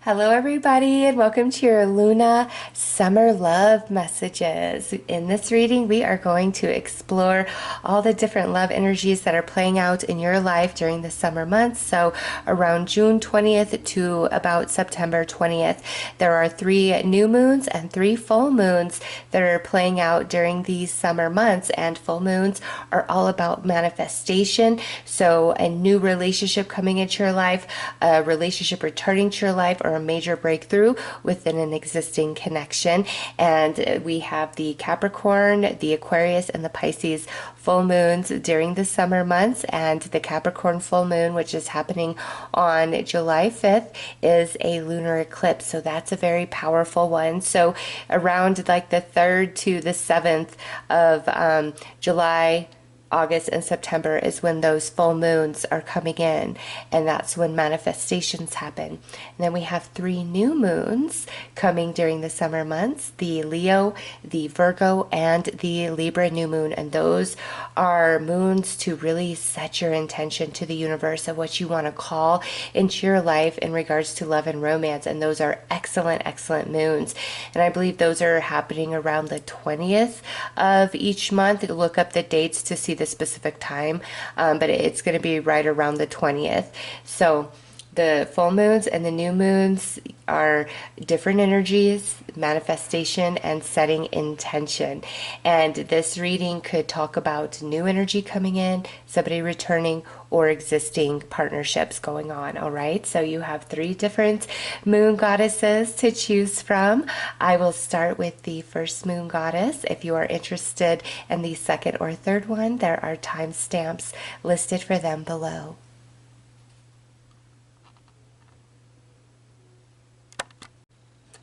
Hello, everybody, and welcome to your Luna Summer Love Messages. In this reading, we are going to explore all the different love energies that are playing out in your life during the summer months. So, around June 20th to about September 20th, there are 3 new moons and 3 full moons that are playing out during these summer months. And full moons are all about manifestation. So, a new relationship coming into your life, a relationship returning to your life, or a major breakthrough within an existing connection. And we have the Capricorn, the Aquarius, and the Pisces full moons during the summer months. And the Capricorn full moon, which is happening on July 5th, is a lunar eclipse. So that's a very powerful one. So around like the 3rd to the 7th of July, August, and September is when those full moons are coming in, and that's when manifestations happen. And then we have 3 new moons coming during the summer months: the Leo, the Virgo, and the Libra new moon. And those are moons to really set your intention to the universe of what you want to call into your life in regards to love and romance. And those are excellent moons. And I believe those are happening around the 20th of each month. Look up the dates to see the specific time, but it's going to be right around the 20th. So the full moons and the new moons are different energies, manifestation, and setting intention. And this reading could talk about new energy coming in, somebody returning, or existing partnerships going on. All right, so you have 3 different moon goddesses to choose from. I will start with the first moon goddess. If you are interested in the second or third one, there are timestamps listed for them below.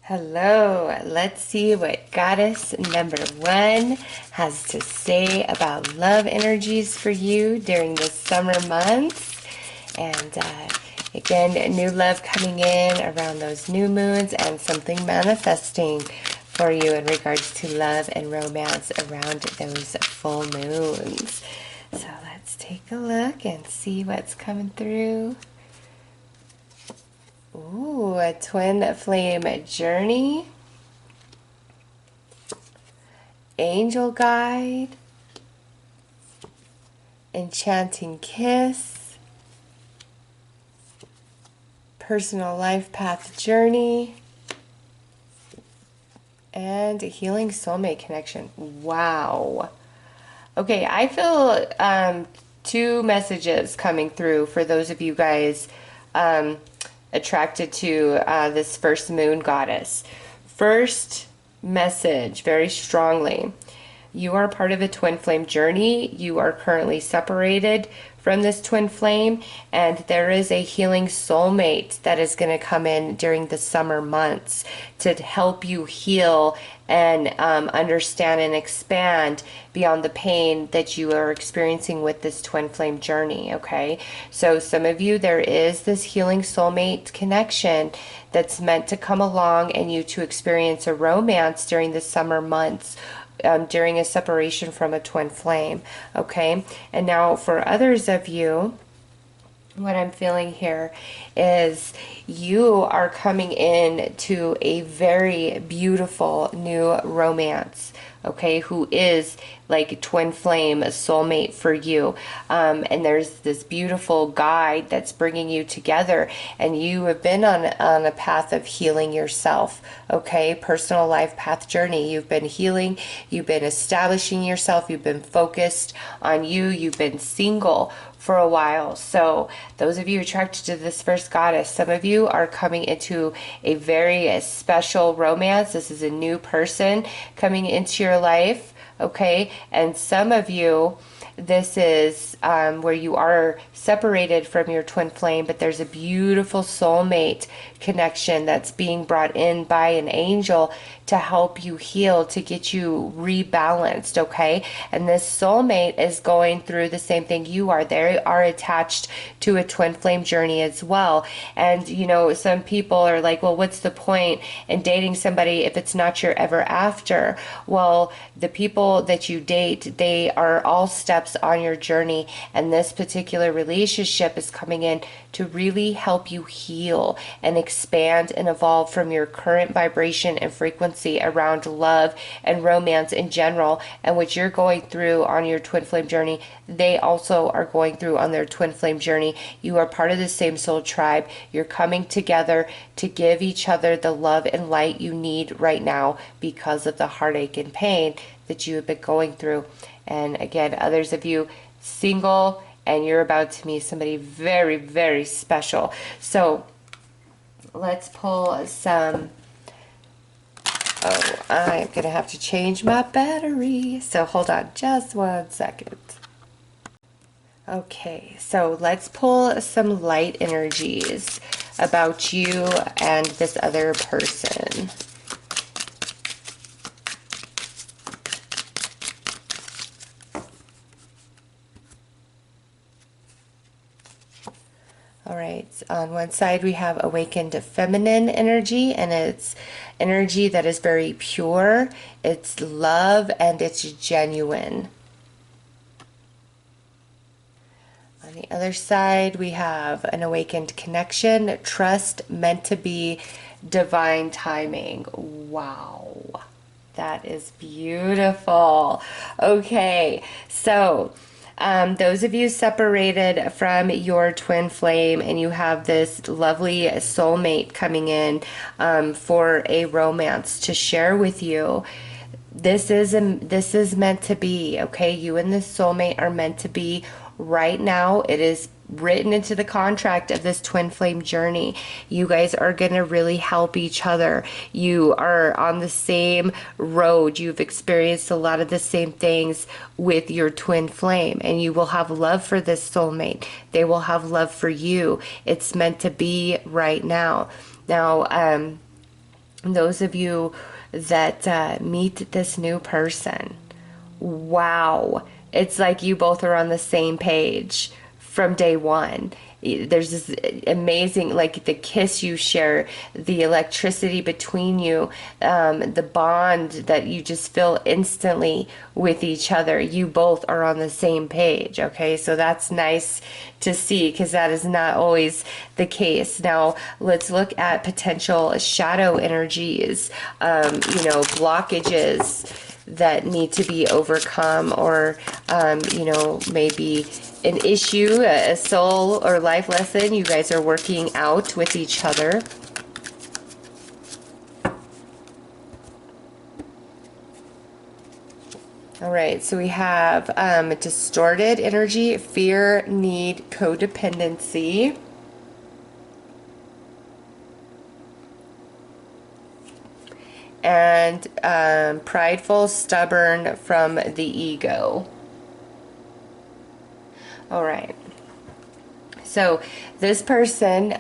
Hello, let's see what goddess number 1 has to say about love energies for you during the summer months. And again, new love coming in around those new moons, and something manifesting for you in regards to love and romance around those full moons. So let's take a look and see what's coming through. Ooh, a twin flame journey, angel guide, enchanting kiss, personal life path journey, and a healing soulmate connection. Wow. Okay, I feel 2 messages coming through for those of you guys attracted to this first moon goddess. First message, very strongly: you are part of a twin flame journey. You are currently separated from this twin flame, and there is a healing soulmate that is going to come in during the summer months to help you heal and understand and expand beyond the pain that you are experiencing with this twin flame journey. Okay, so some of you, there is this healing soulmate connection that's meant to come along and you to experience a romance during the summer months, during a separation from a twin flame. Okay, and now for others of you, what I'm feeling here is you are coming in to a very beautiful new romance, okay, who is like twin flame, a soulmate for you. And there's this beautiful guide that's bringing you together, and you have been on a path of healing yourself, okay, personal life path journey. You've been healing, you've been establishing yourself, you've been focused on you, you've been single for a while. So those of you attracted to this first goddess, some of you are coming into a very special romance. This is a new person coming into your life, okay? And some of you, this is where you are separated from your twin flame, but there's a beautiful soulmate connection that's being brought in by an angel to help you heal, to get you rebalanced, okay? And this soulmate is going through the same thing you are. They are attached to a twin flame journey as well. And, you know, some people are like, well, what's the point in dating somebody if it's not your ever after? Well, the people that you date, they are all steps steps on your journey. And this particular relationship is coming in to really help you heal and expand and evolve from your current vibration and frequency around love and romance in general. And what you're going through on your twin flame journey, they also are going through on their twin flame journey. You are part of the same soul tribe. You're coming together to give each other the love and light you need right now because of the heartache and pain that you have been going through. And again, others of you single, and you're about to meet somebody very, very special. So let's pull some. Oh, I'm going to have to change my battery. So hold on just 1 second. Okay, so let's pull some light energies about you and this other person. All right, on one side we have awakened feminine energy, and it's energy that is very pure, it's love, and it's genuine. On the other side we have an awakened connection, trust, meant to be, divine timing. Wow, that is beautiful. Okay, so those of you separated from your twin flame and you have this lovely soulmate coming in for a romance to share with you, this is meant to be. Okay, you and this soulmate are meant to be right now. It is written into the contract of this twin flame journey. You guys are going to really help each other. You are on the same road. You've experienced a lot of the same things with your twin flame, and you will have love for this soulmate. They will have love for you. It's meant to be right now. Now, those of you that meet this new person, wow, it's like you both are on the same page from day one. There's this amazing, like the kiss you share, the electricity between you, the bond that you just feel instantly with each other. You both are on the same page. Okay, so that's nice to see, because that is not always the case. Now let's look at potential shadow energies, blockages that need to be overcome, or maybe an issue, a soul or life lesson you guys are working out with each other. All right, so we have distorted energy, fear, need, codependency. And prideful, stubborn, from the ego. All right. So this person,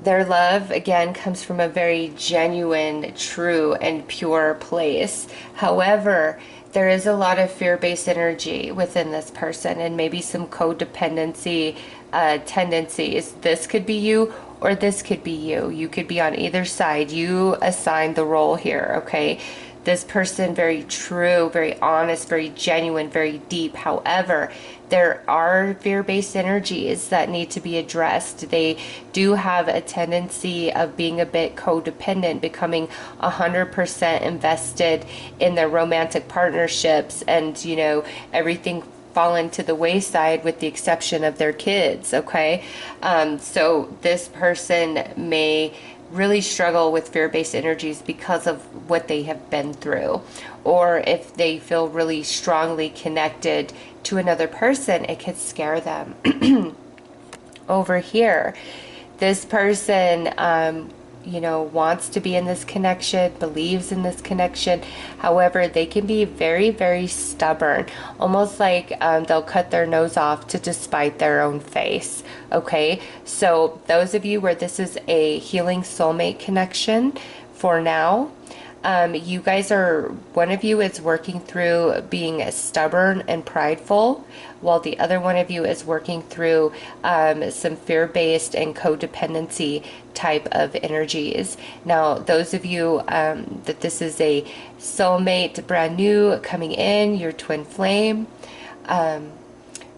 their love, again, comes from a very genuine, true, and pure place. However, there is a lot of fear-based energy within this person, and maybe some codependency tendencies. This could be you, or this could be you. You could be on either side. You assign the role here, okay? This person, very true, very honest, very genuine, very deep. However, there are fear-based energies that need to be addressed. They do have a tendency of being a bit codependent, becoming 100% invested in their romantic partnerships, and, everything fallen to the wayside with the exception of their kids, okay? So this person may really struggle with fear-based energies because of what they have been through, or if they feel really strongly connected to another person, it could scare them. Over here, this person wants to be in this connection, believes in this connection. However, they can be very, very stubborn, almost like they'll cut their nose off to despite their own face. Okay, so those of you where this is a healing soulmate connection, for now, you guys one of you is working through being stubborn and prideful, while the other one of you is working through some fear-based and codependency type of energies. Now, those of you that this is a soulmate, brand new, coming in, your twin flame,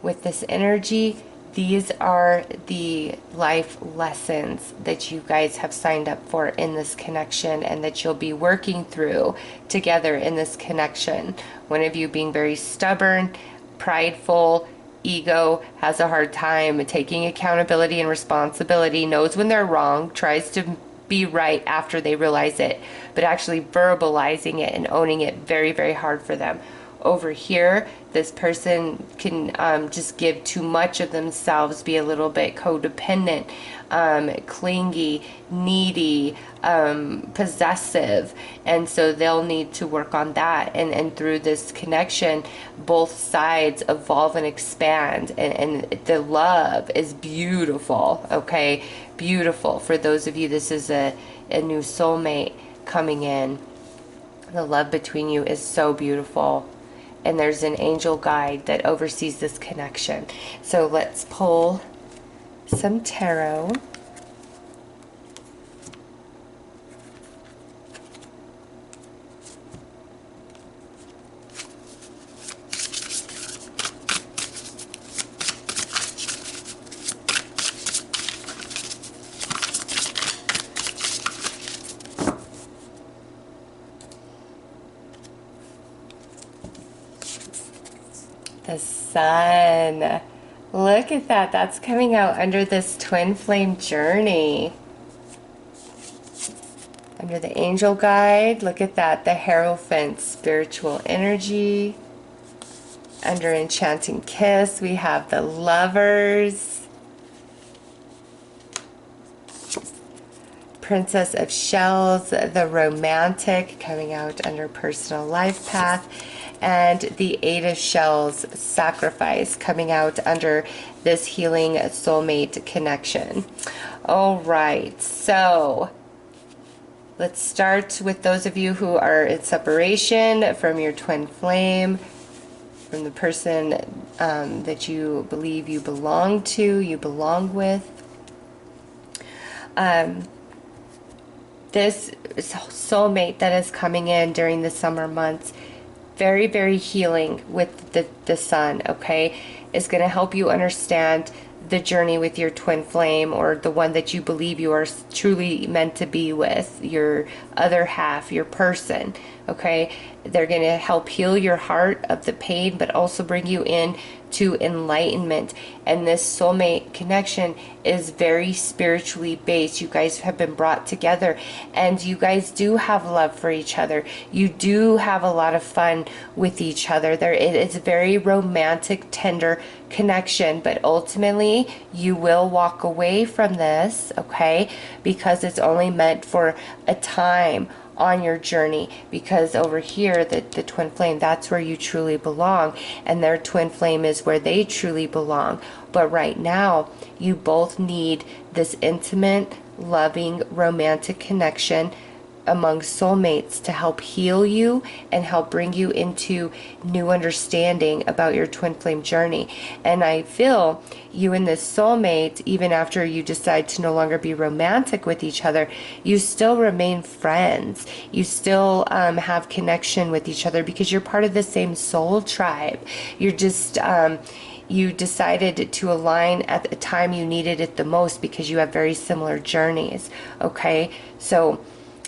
with this energy, these are the life lessons that you guys have signed up for in this connection and that you'll be working through together in this connection. One of you being very stubborn, prideful, ego, has a hard time taking accountability and responsibility, knows when they're wrong, tries to be right after they realize it, but actually verbalizing it and owning it, very, very hard for them. Over here, this person can just give too much of themselves, be a little bit codependent, clingy, needy, possessive, and so they'll need to work on that. And through this connection, both sides evolve and expand, and the love is beautiful, okay? Beautiful. For those of you, this is a new soulmate coming in. The love between you is so beautiful. And there's an angel guide that oversees this connection. So let's pull some tarot. The sun. Look at that. That's coming out under this twin flame journey. Under the angel guide, look at that. The Hierophant, spiritual energy. Under enchanting kiss, we have the lovers. Princess of Shells, the romantic, coming out under personal life path. And the Eight of Shells, sacrifice, coming out under this healing soulmate connection. All right, so let's start with those of you who are in separation from your twin flame, from the person that you believe you belong to, you belong with. This soulmate that is coming in during the summer months, very, very healing with the sun, okay, is going to help you understand the journey with your twin flame, or the one that you believe you are truly meant to be with, your other half, your person, okay? They're going to help heal your heart of the pain, but also bring you in to enlightenment. And this soulmate connection is very spiritually based. You guys have been brought together, and you guys do have love for each other. You do have a lot of fun with each other. It's a very romantic, tender connection, but ultimately you will walk away from this, okay? Because it's only meant for a time on your journey, because over here the twin flame, that's where you truly belong, and their twin flame is where they truly belong. But right now you both need this intimate, loving, romantic connection among soulmates to help heal you and help bring you into new understanding about your twin flame journey. And I feel you and this soulmate, even after you decide to no longer be romantic with each other, you still remain friends. You still have connection with each other because you're part of the same soul tribe. You're just you decided to align at the time you needed it the most because you have very similar journeys, okay? So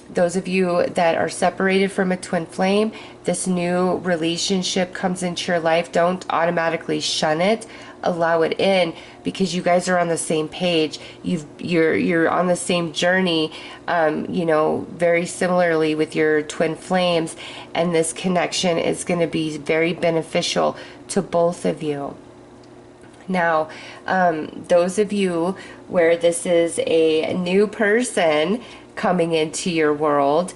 those of you that are separated from a twin flame, this new relationship comes into your life. Don't automatically shun it. Allow it in, because you guys are on the same page. You're on the same journey, you know, very similarly with your twin flames, and this connection is going to be very beneficial to both of you. Now, those of you where this is a new person coming into your world,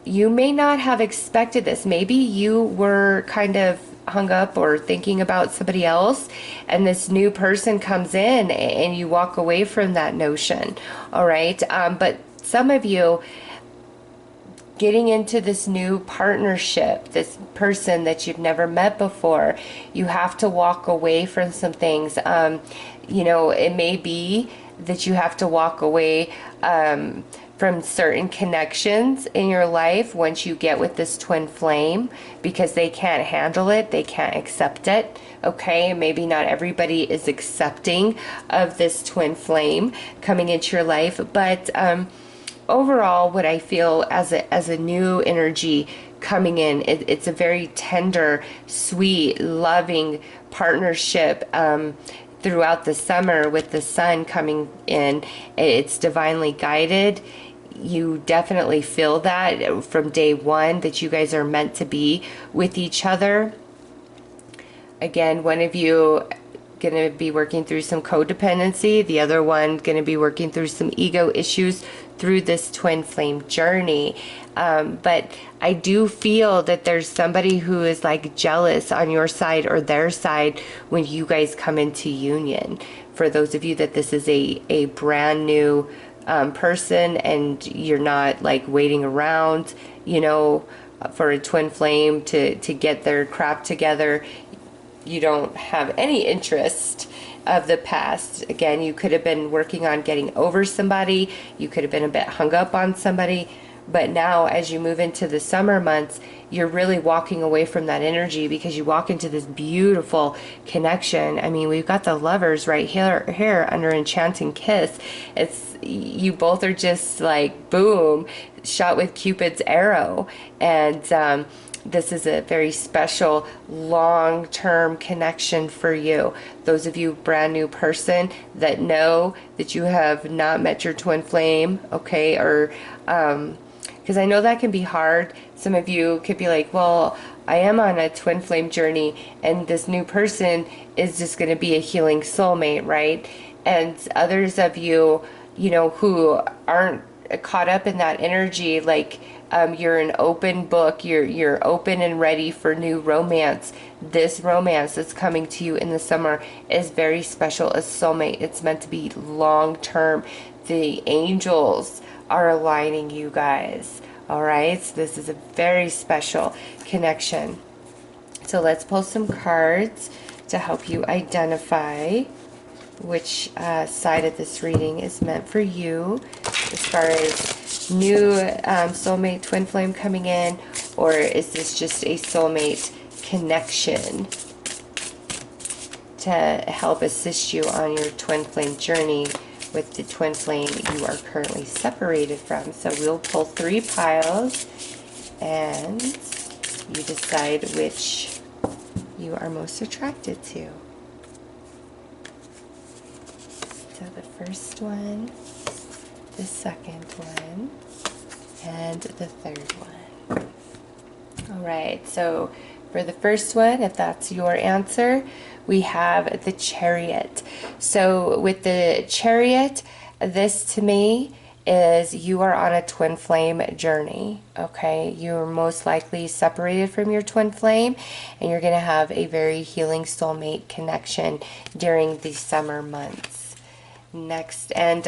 you may not have expected this. Maybe you were kind of hung up or thinking about somebody else, and this new person comes in and you walk away from that notion. All right, but some of you getting into this new partnership, this person that you've never met before, you have to walk away from some things. You know, it may be that you have to walk away from certain connections in your life once you get with this twin flame, because they can't handle it, they can't accept it. Okay, maybe not everybody is accepting of this twin flame coming into your life, but overall, what I feel as a new energy coming in, it's a very tender, sweet, loving partnership throughout the summer with the sun coming in. It's divinely guided. You definitely feel that from day one that you guys are meant to be with each other. Again, one of you going to be working through some codependency, the other one going to be working through some ego issues through this twin flame journey. But I do feel that there's somebody who is like jealous on your side or their side when you guys come into union. For those of you that this is a brand new person and you're not like waiting around, you know, for a twin flame to get their crap together. You don't have any interest of the past. Again, you could have been working on getting over somebody. You could have been a bit hung up on somebody. But now as you move into the summer months, you're really walking away from that energy because you walk into this beautiful connection. I mean, we've got the lovers right here under Enchanting Kiss. It's, you both are just like, boom, shot with Cupid's arrow. And this is a very special long-term connection for you. Those of you brand new person that know that you have not met your twin flame, okay, or because I know that can be hard. Some of you could be like, well, I am on a twin flame journey and this new person is just going to be a healing soulmate, right? And others of you, you know, who aren't caught up in that energy, like you're an open book, you're open and ready for new romance. This romance that's coming to you in the summer is very special, a soulmate. It's meant to be long term. The angels are aligning you guys. All right, so this is a very special connection. So let's pull some cards to help you identify which side of this reading is meant for you, as far as new soulmate twin flame coming in, or is this just a soulmate connection to help assist you on your twin flame journey with the twin flame you are currently separated from. So we'll pull 3 piles and you decide which you are most attracted to. So the first one, the second one, and the third one. All right, so for the first one, if that's your answer, we have the Chariot. So with the Chariot, this to me is you are on a twin flame journey, okay? You're most likely separated from your twin flame, and you're going to have a very healing soulmate connection during the summer months. Next, and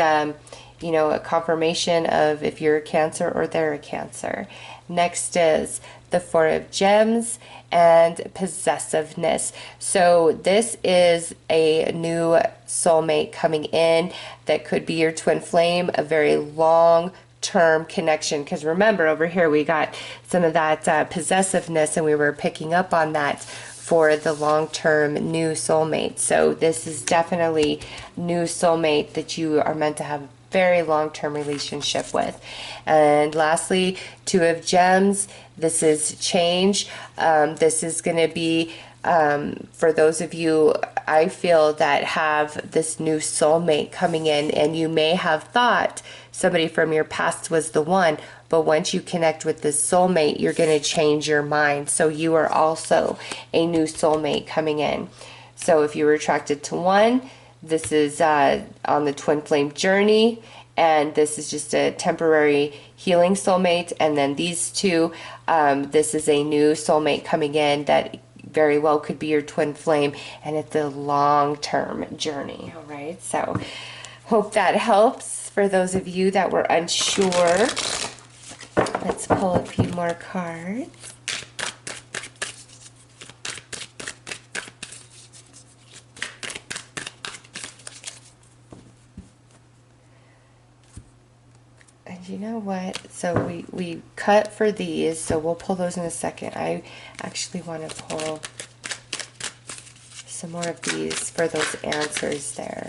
you know, a confirmation of if you're a Cancer or they're a Cancer. Next is the Four of Gems and possessiveness. So this is a new soulmate coming in that could be your twin flame, a very long term connection, because remember over here we got some of that possessiveness and we were picking up on that for the long-term new soulmate. So this is definitely new soulmate that you are meant to have a very long-term relationship with. And lastly, Two of Gems. This is change. This is going to be for those of you, I feel, that have this new soulmate coming in, and you may have thought somebody from your past was the one, but once you connect with this soulmate, you're going to change your mind. So you are also a new soulmate coming in. So if you were attracted to one, this is on the twin flame journey, and this is just a temporary healing soulmate. And then these two, this is a new soulmate coming in that very well could be your twin flame, and it's a long-term journey. All right, so hope that helps for those of you that were unsure. Let's pull a few more cards. And you know what? So we cut for these, so we'll pull those in a second. I actually want to pull some more of these for those answers there.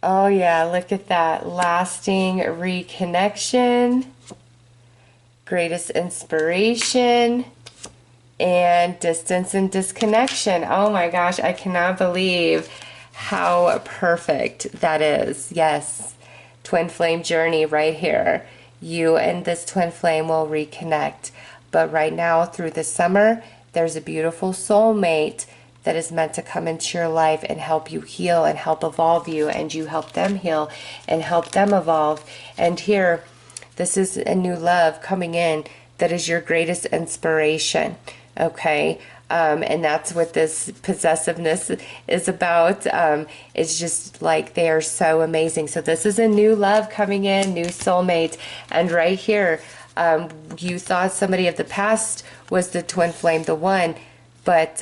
Oh yeah, look at that. Lasting reconnection, greatest inspiration, and distance and disconnection. Oh my gosh, I cannot believe how perfect that is. Yes, twin flame journey right here. You and this twin flame will reconnect. But right now, through the summer, there's a beautiful soulmate that is meant to come into your life and help you heal and help evolve you, and you help them heal and help them evolve. And here, this is a new love coming in that is your greatest inspiration, okay? And that's what this possessiveness is about. It's just like they are so amazing. So this is a new love coming in, new soulmate. And right here, you thought somebody of the past was the twin flame, the one, but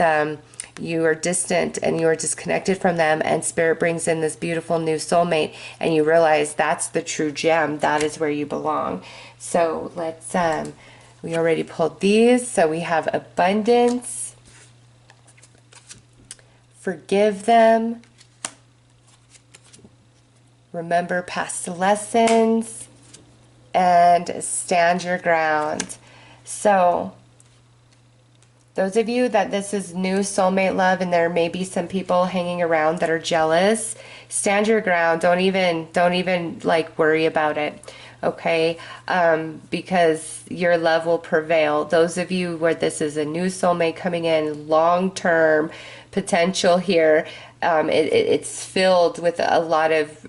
you are distant and you are disconnected from them, and spirit brings in this beautiful new soulmate, and you realize that's the true gem. That is where you belong. So let's, we already pulled these. So we have abundance, forgive them, remember past lessons, and stand your ground. So those of you that this is new soulmate love, and there may be some people hanging around that are jealous, stand your ground. Don't even like worry about it, okay? Because your love will prevail. Those of you where this is a new soulmate coming in, long-term potential here, it's filled with a lot of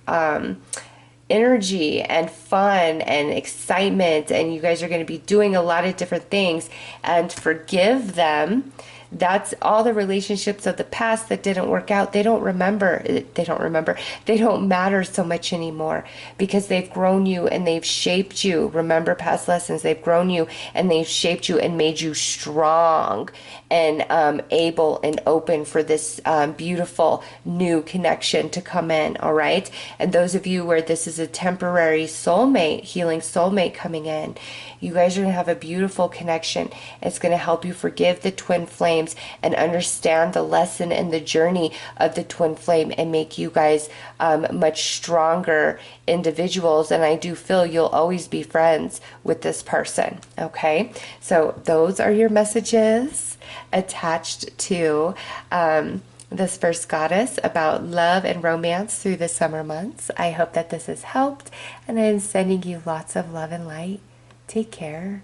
energy and fun and excitement, and you guys are going to be doing a lot of different things. And forgive them. That's all the relationships of the past that didn't work out. They don't remember. They don't matter so much anymore, because they've grown you and they've shaped you. Remember past lessons. They've grown you and they've shaped you and made you strong and able and open for this beautiful new connection to come in. All right. And those of you where this is a temporary soulmate, healing soulmate coming in, you guys are going to have a beautiful connection. It's going to help you forgive the twin flames and understand the lesson and the journey of the twin flame, and make you guys much stronger individuals. And I do feel you'll always be friends with this person. Okay, so those are your messages attached to this first goddess about love and romance through the summer months. I hope that this has helped, and I'm sending you lots of love and light. Take care.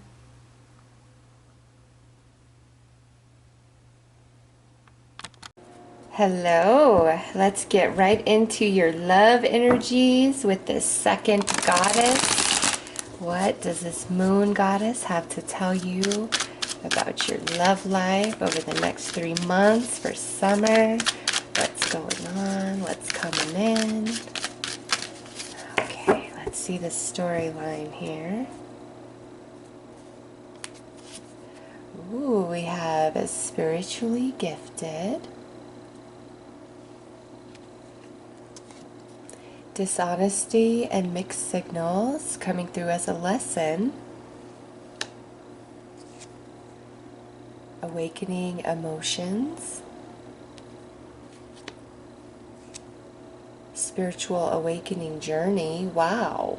Hello. Let's get right into your love energies with this second goddess. What does this moon goddess have to tell you about your love life over the next 3 months for summer? What's going on? What's coming in? Okay, let's see the storyline here. Ooh, we have a spiritually gifted, dishonesty and mixed signals coming through as a lesson, awakening emotions, spiritual awakening journey. Wow,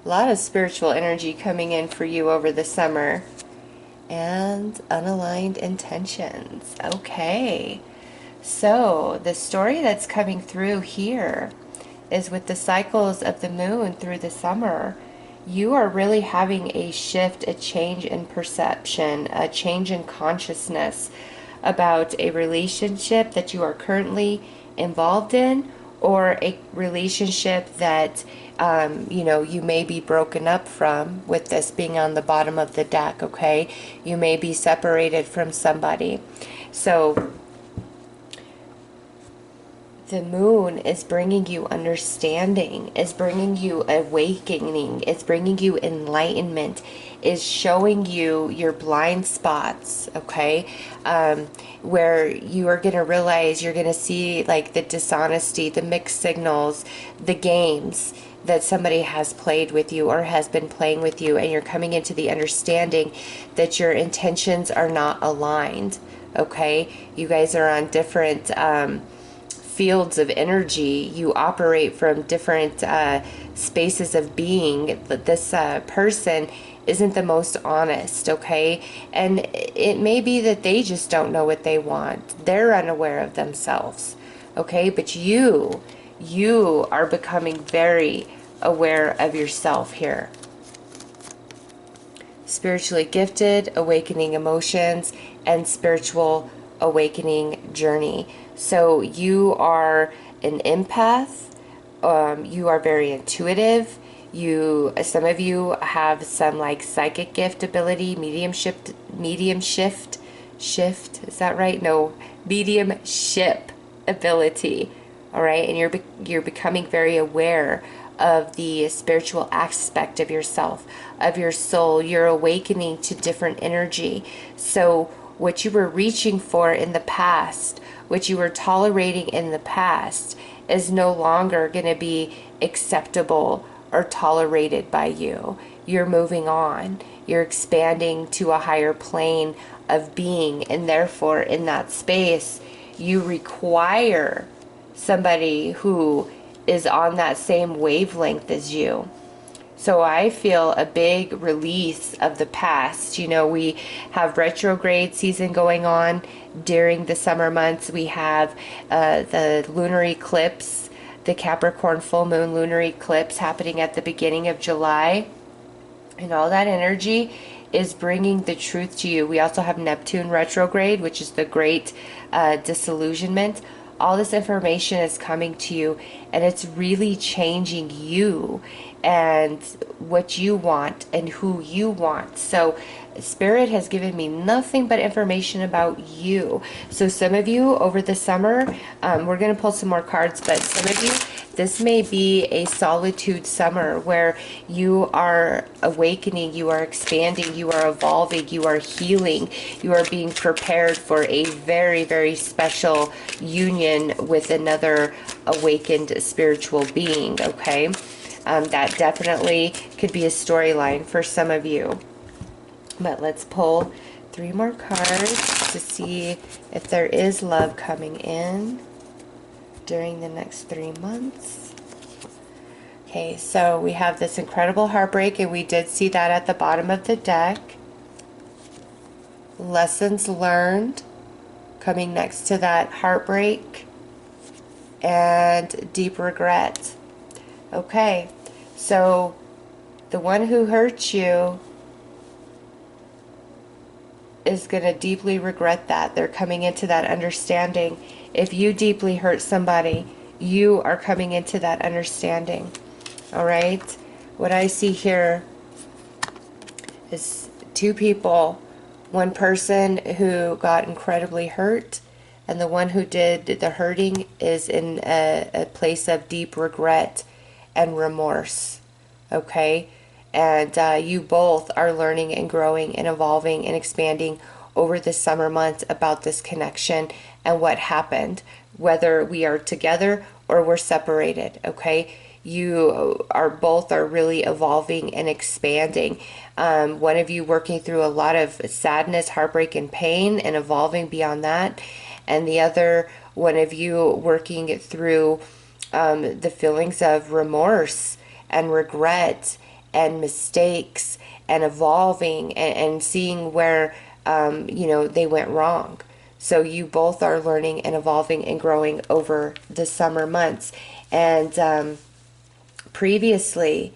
a lot of spiritual energy coming in for you over the summer. And unaligned intentions. Okay, so the story that's coming through here is with the cycles of the moon through the summer. You are really having a shift, a change in perception, a change in consciousness about a relationship that you are currently involved in, or a relationship that you may be broken up from, with this being on the bottom of the deck, okay? You may be separated from somebody. So the moon is bringing you understanding, is bringing you awakening, is bringing you enlightenment, is showing you your blind spots, okay? Where you are going to realize, you're going to see like the dishonesty, the mixed signals, the games that somebody has played with you or has been playing with you, and you're coming into the understanding that your intentions are not aligned, okay? You guys are on different fields of energy. You operate from different spaces of being. This person isn't the most honest, okay? And it may be that they just don't know what they want. They're unaware of themselves, okay? But you are becoming very aware of yourself here. Spiritually gifted, awakening emotions, and spiritual awakening journey. So you are an empath. You are very intuitive. Some of you have some like psychic gift ability, mediumship, is that right? No, mediumship ability. All right, and you're becoming very aware of the spiritual aspect of yourself, of your soul. You're awakening to different energy. So what you were reaching for in the past, what you were tolerating in the past, is no longer going to be acceptable or tolerated by you. You're moving on. You're expanding to a higher plane of being, and therefore in that space you require somebody who is on that same wavelength as you. So I feel a big release of the past. You know, we have retrograde season going on during the summer months. We have the lunar eclipse, the Capricorn full moon lunar eclipse happening at the beginning of July. And all that energy is bringing the truth to you. We also have Neptune retrograde, which is the great disillusionment. All this information is coming to you, and it's really changing you and what you want and who you want. So Spirit has given me nothing but information about you. So some of you over the summer, we're going to pull some more cards, but some of you, this may be a solitude summer where you are awakening, you are expanding, you are evolving, you are healing, you are being prepared for a very, very special union with another awakened spiritual being, okay? That definitely could be a storyline for some of you. But let's pull 3 more cards to see if there is love coming in during the next 3 months. Okay, so we have this incredible heartbreak, and we did see that at the bottom of the deck. Lessons learned coming next to that heartbreak, and deep regret. Okay, so the one who hurt you is going to deeply regret that. They're coming into that understanding. If you deeply hurt somebody, you are coming into that understanding. All right? What I see here is 2 people. One person who got incredibly hurt, and the one who did the hurting is in a place of deep regret and remorse. Okay? And you both are learning and growing and evolving and expanding over the summer months about this connection and what happened, whether we are together or we're separated, okay? You are both are really evolving and expanding. One of you working through a lot of sadness, heartbreak, and pain and evolving beyond that. And the other one of you working through the feelings of remorse and regret and mistakes and evolving and seeing where you know, they went wrong. So you both are learning and evolving and growing over the summer months. And previously,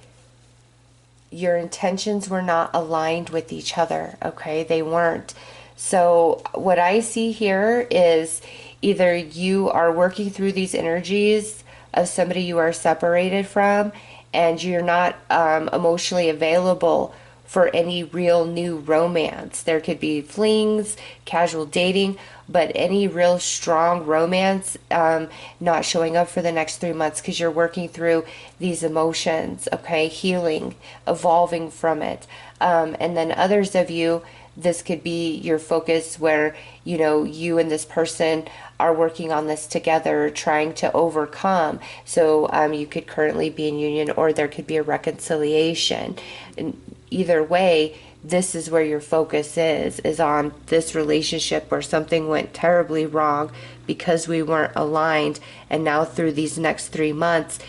your intentions were not aligned with each other, okay? They weren't. So what I see here is either you are working through these energies of somebody you are separated from, and you're not emotionally available for any real new romance. There could be flings, casual dating, but any real strong romance not showing up for the next 3 months because you're working through these emotions, okay? Healing, evolving from it. And then others of you, this could be your focus where, you know, you and this person are working on this together, trying to overcome. So you could currently be in union, or there could be a reconciliation. And either way, this is where your focus is on this relationship where something went terribly wrong because we weren't aligned. And now through these next 3 months,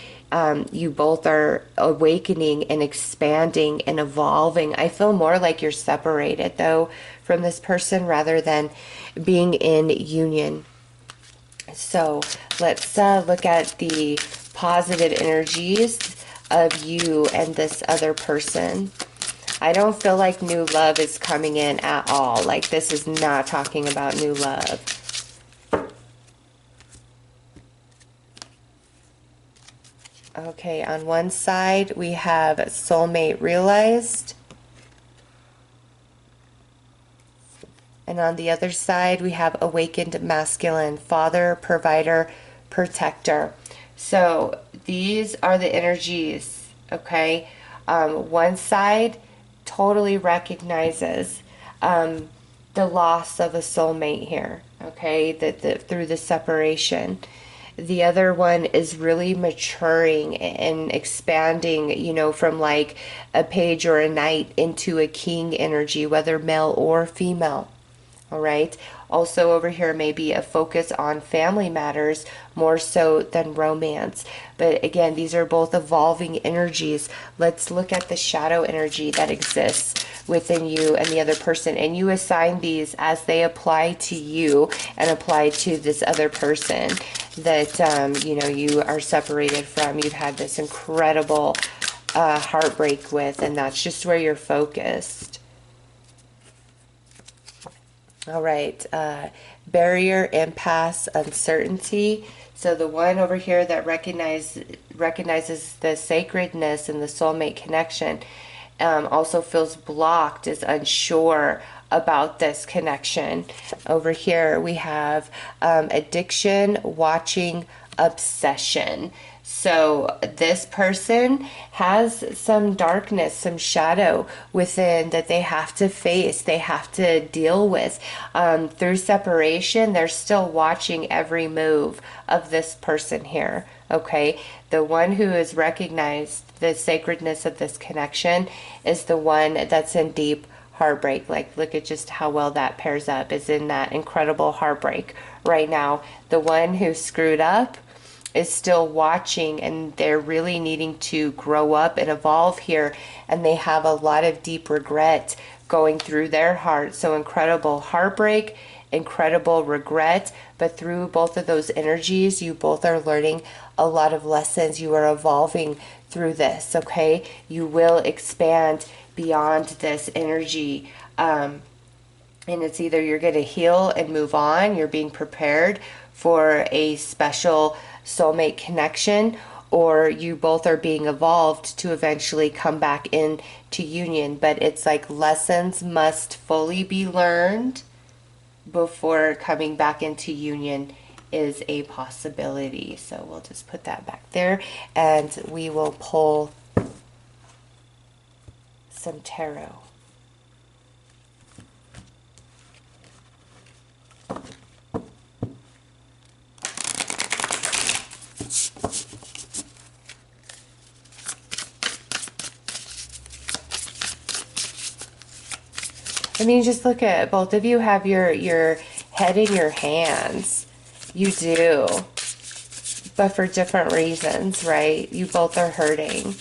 you both are awakening and expanding and evolving. I feel more like you're separated though from this person rather than being in union. So let's look at the positive energies of you and this other person. I don't feel like new love is coming in at all. Like, this is not talking about new love. Okay, on one side we have soulmate realized. And on the other side we have awakened masculine, father, provider, protector. So these are the energies, okay? One side totally recognizes the loss of a soulmate here, okay, through the separation. The other one is really maturing and expanding, you know, from like a page or a knight into a king energy, whether male or female. All right. Also over here may be a focus on family matters more so than romance. But again, these are both evolving energies. Let's look at the shadow energy that exists within you and the other person. And you assign these as they apply to you and apply to this other person that, you know, you are separated from. You've had this incredible heartbreak with, and that's just where you're focused. All right, barrier, impasse, uncertainty. So the one over here that recognizes the sacredness and the soulmate connection also feels blocked, is unsure about this connection. Over here we have addiction, watching, obsession. So this person has some darkness, some shadow within that they have to face, they have to deal with. Through separation, they're still watching every move of this person here, okay? The one who has recognized the sacredness of this connection is the one that's in deep heartbreak. Like, look at just how well that pairs up, is in that incredible heartbreak right now. The one who screwed up is still watching, and they're really needing to grow up and evolve here, and they have a lot of deep regret going through their heart. So incredible heartbreak, incredible regret, but through both of those energies, you both are learning a lot of lessons. You are evolving through this, okay? You will expand beyond this energy, and it's either you're going to heal and move on, you're being prepared for a special soulmate connection, or you both are being evolved to eventually come back into union. But it's like lessons must fully be learned before coming back into union is a possibility. So we'll just put that back there, and we will pull some tarot. I mean, just look at both of you have your head in your hands. You do. But for different reasons, right? You both are hurting.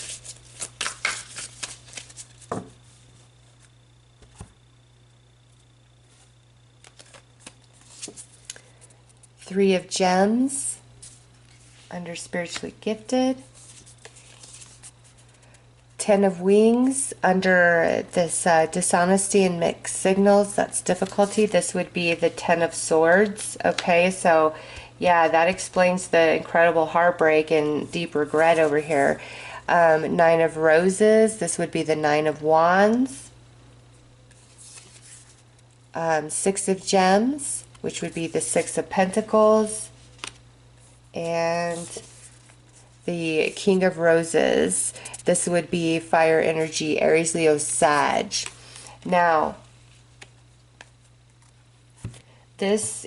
Three of Gems under spiritually gifted. 10 of Wings under this dishonesty and mixed signals. That's difficulty. This would be the 10 of Swords. Okay, so yeah, that explains the incredible heartbreak and deep regret over here. 9 of Roses. This would be the 9 of Wands. Six of Gems, which would be the Six of Pentacles, and the King of Roses. This would be fire energy, Aries, Leo, Sag. Now, this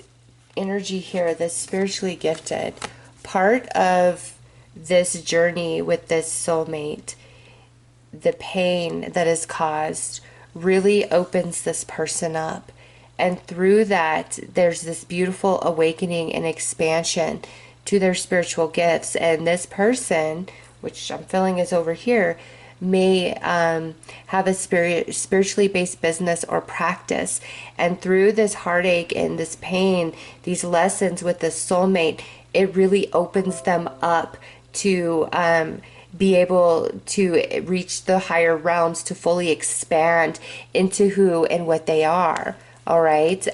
energy here, this spiritually gifted, part of this journey with this soulmate, the pain that is caused really opens this person up. And through that, there's this beautiful awakening and expansion to their spiritual gifts. And this person, which I'm feeling is over here, may have a spiritually based business or practice. And through this heartache and this pain, these lessons with the soulmate, it really opens them up to be able to reach the higher realms, to fully expand into who and what they are. All right.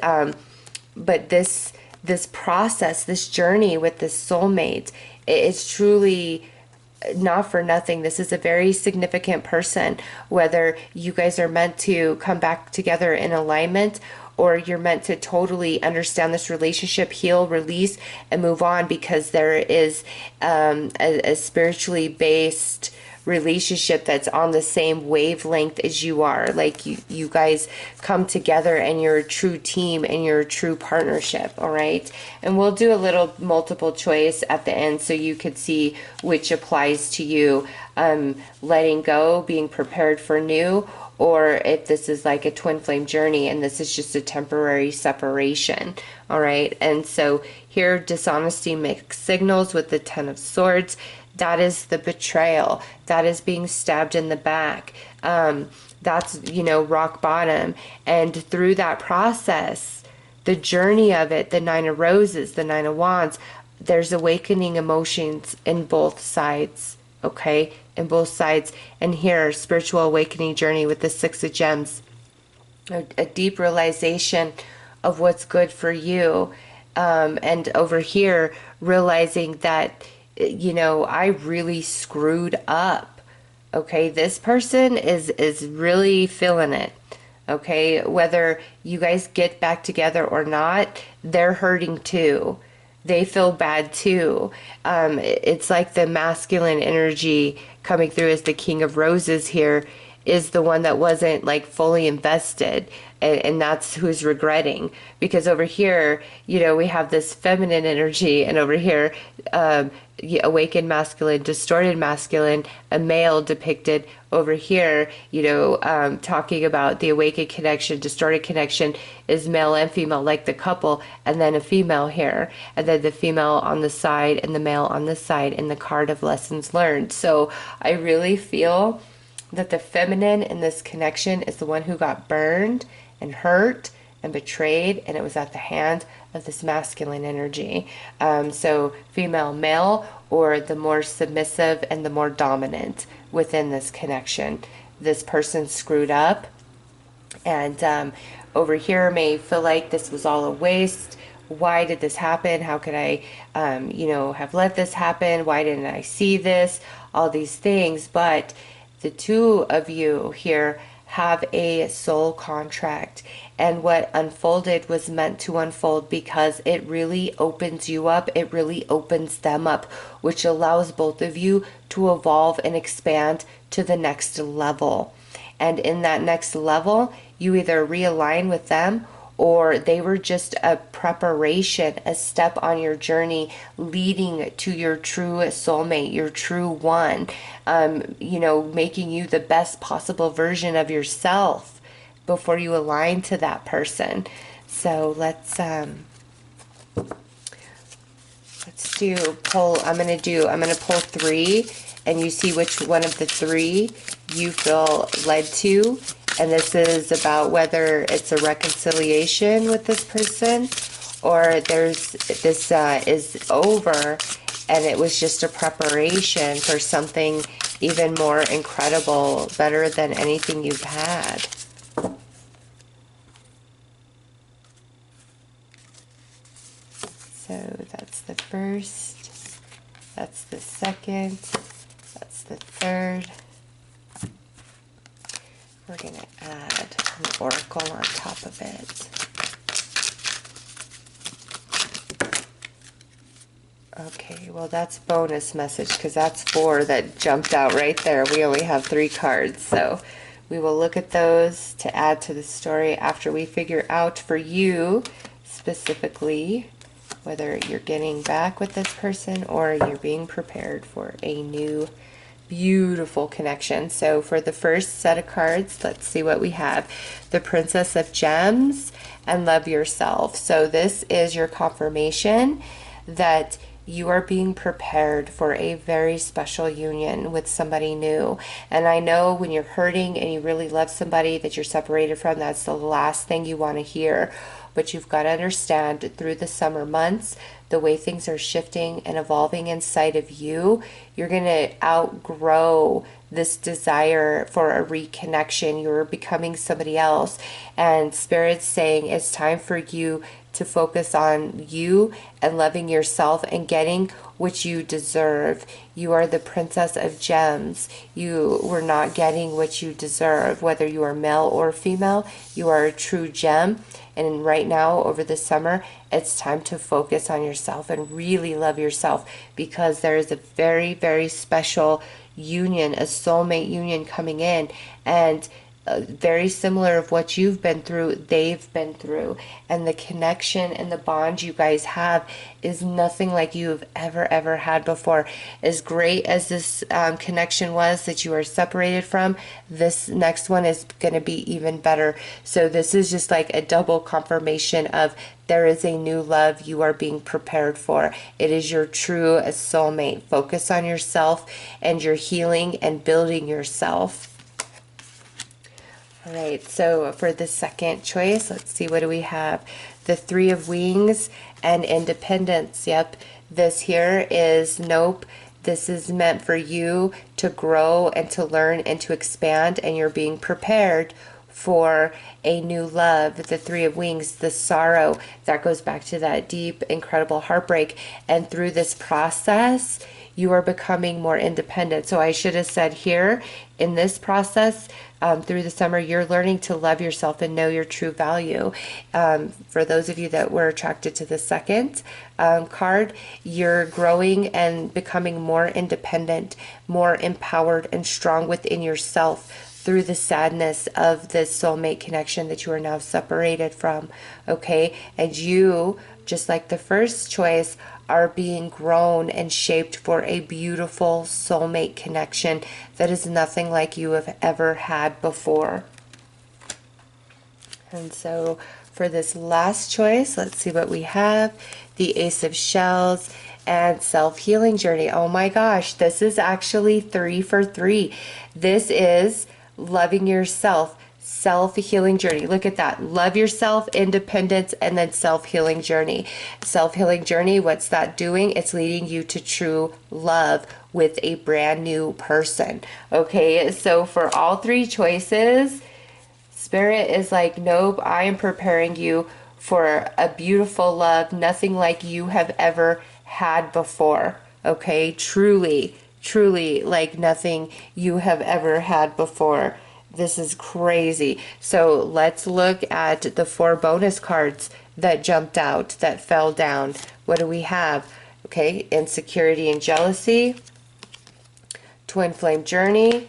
But this process, this journey with this soulmate, it's truly not for nothing. This is a very significant person, whether you guys are meant to come back together in alignment, or you're meant to totally understand this relationship, heal, release, and move on, because there is a spiritually based relationship that's on the same wavelength as you are. Like you guys come together and you're a true team and you're a true partnership. All right. And we'll do a little multiple choice at the end so you could see which applies to you. Letting go, being prepared for new, or if this is like a twin flame journey and this is just a temporary separation. All right. And so here, dishonesty mixed signals with the Ten of Swords. That is the betrayal. That is being stabbed in the back. That's, rock bottom. And through that process, the journey of it, the Nine of Roses, the Nine of Wands, there's awakening emotions in both sides. Okay? In both sides. And here, spiritual awakening journey with the Six of Gems. A deep realization of what's good for you. And over here, realizing that I really screwed up. Okay, this person is really feeling it. Okay, whether you guys get back together or not, they're hurting too. They feel bad too. It's like the masculine energy coming through as the King of Roses here is the one that wasn't like fully invested, and that's who's regretting. Because over here, we have this feminine energy, and over here, awakened masculine, distorted masculine, a male depicted over here, talking about the awakened connection, distorted connection is male and female, like the couple, and then a female here, and then the female on the side and the male on the side in the card of lessons learned. So I really feel that the feminine in this connection is the one who got burned and hurt and betrayed, and it was at the hand of this masculine energy. So female, male, or the more submissive and the more dominant within this connection. This person screwed up, and over here may feel like this was all a waste. Why did this happen? How could I, have let this happen? Why didn't I see this? All these things. But the two of you here have a soul contract, and what unfolded was meant to unfold because it really opens you up, it really opens them up, which allows both of you to evolve and expand to the next level. And in that next level, you either realign with them, or they were just a preparation, a step on your journey leading to your true soulmate, your true one, making you the best possible version of yourself before you align to that person. So let's do pull. I'm gonna pull three, and you see which one of the three you feel led to. And this is about whether it's a reconciliation with this person, or this is over and it was just a preparation for something even more incredible, better than anything you've had. So that's the first, that's the second, that's the third. We're going to add an oracle on top of it. Okay, well that's bonus message because that's 4 that jumped out right there. We only have 3 cards, so we will look at those to add to the story after we figure out for you specifically whether you're getting back with this person or you're being prepared for a new beautiful connection. So for the first set of cards, let's see what we have. The Princess of Gems and Love Yourself. So this is your confirmation that you are being prepared for a very special union with somebody new. And I know when you're hurting and you really love somebody that you're separated from, that's the last thing you want to hear. But you've got to understand through the summer months, the way things are shifting and evolving inside of you, you're going to outgrow this desire for a reconnection. You're becoming somebody else. And Spirit's saying it's time for you to focus on you and loving yourself and getting what you deserve. You are the Princess of Gems. You were not getting what you deserve. Whether you are male or female, you are a true gem. And right now, over the summer, it's time to focus on yourself and really love yourself, because there is a very, very special union, a soulmate union coming in, and very similar of what you've been through, they've been through. And the connection and the bond you guys have is nothing like you've ever had before. As great as this connection was that you are separated from, this next one is going to be even better. So this is just like a double confirmation of there is a new love you are being prepared for. It is your true soulmate. Focus on yourself and your healing and building yourself. All right, so for the second choice, let's see, what do we have? The Three of Wings and Independence. Yep, this here is nope. This is meant for you to grow and to learn and to expand, and you're being prepared for a new love. The Three of Wings, the sorrow, that goes back to that deep, incredible heartbreak. And through this process, you are becoming more independent. So I should have said here, in this process, through the summer, you're learning to love yourself and know your true value. For those of you that were attracted to the second card, you're growing and becoming more independent, more empowered and strong within yourself through the sadness of this soulmate connection that you are now separated from. Okay? And you, just like the first choice, are being grown and shaped for a beautiful soulmate connection that is nothing like you have ever had before. And so for this last choice, let's see what we have. The Ace of Shells and Self-Healing Journey. Oh my gosh, this is actually 3 for 3. This is loving yourself, self-healing journey. Look at that. Love yourself, independence, and then self-healing journey. Self-healing journey, what's that doing? It's leading you to true love with a brand new person. Okay, so for all 3 choices, Spirit is like, nope, I am preparing you for a beautiful love, nothing like you have ever had before. Okay, truly like nothing you have ever had before. This is crazy. So let's look at the 4 bonus cards that jumped out, that fell down. What do we have? Okay, Insecurity and Jealousy, Twin Flame Journey,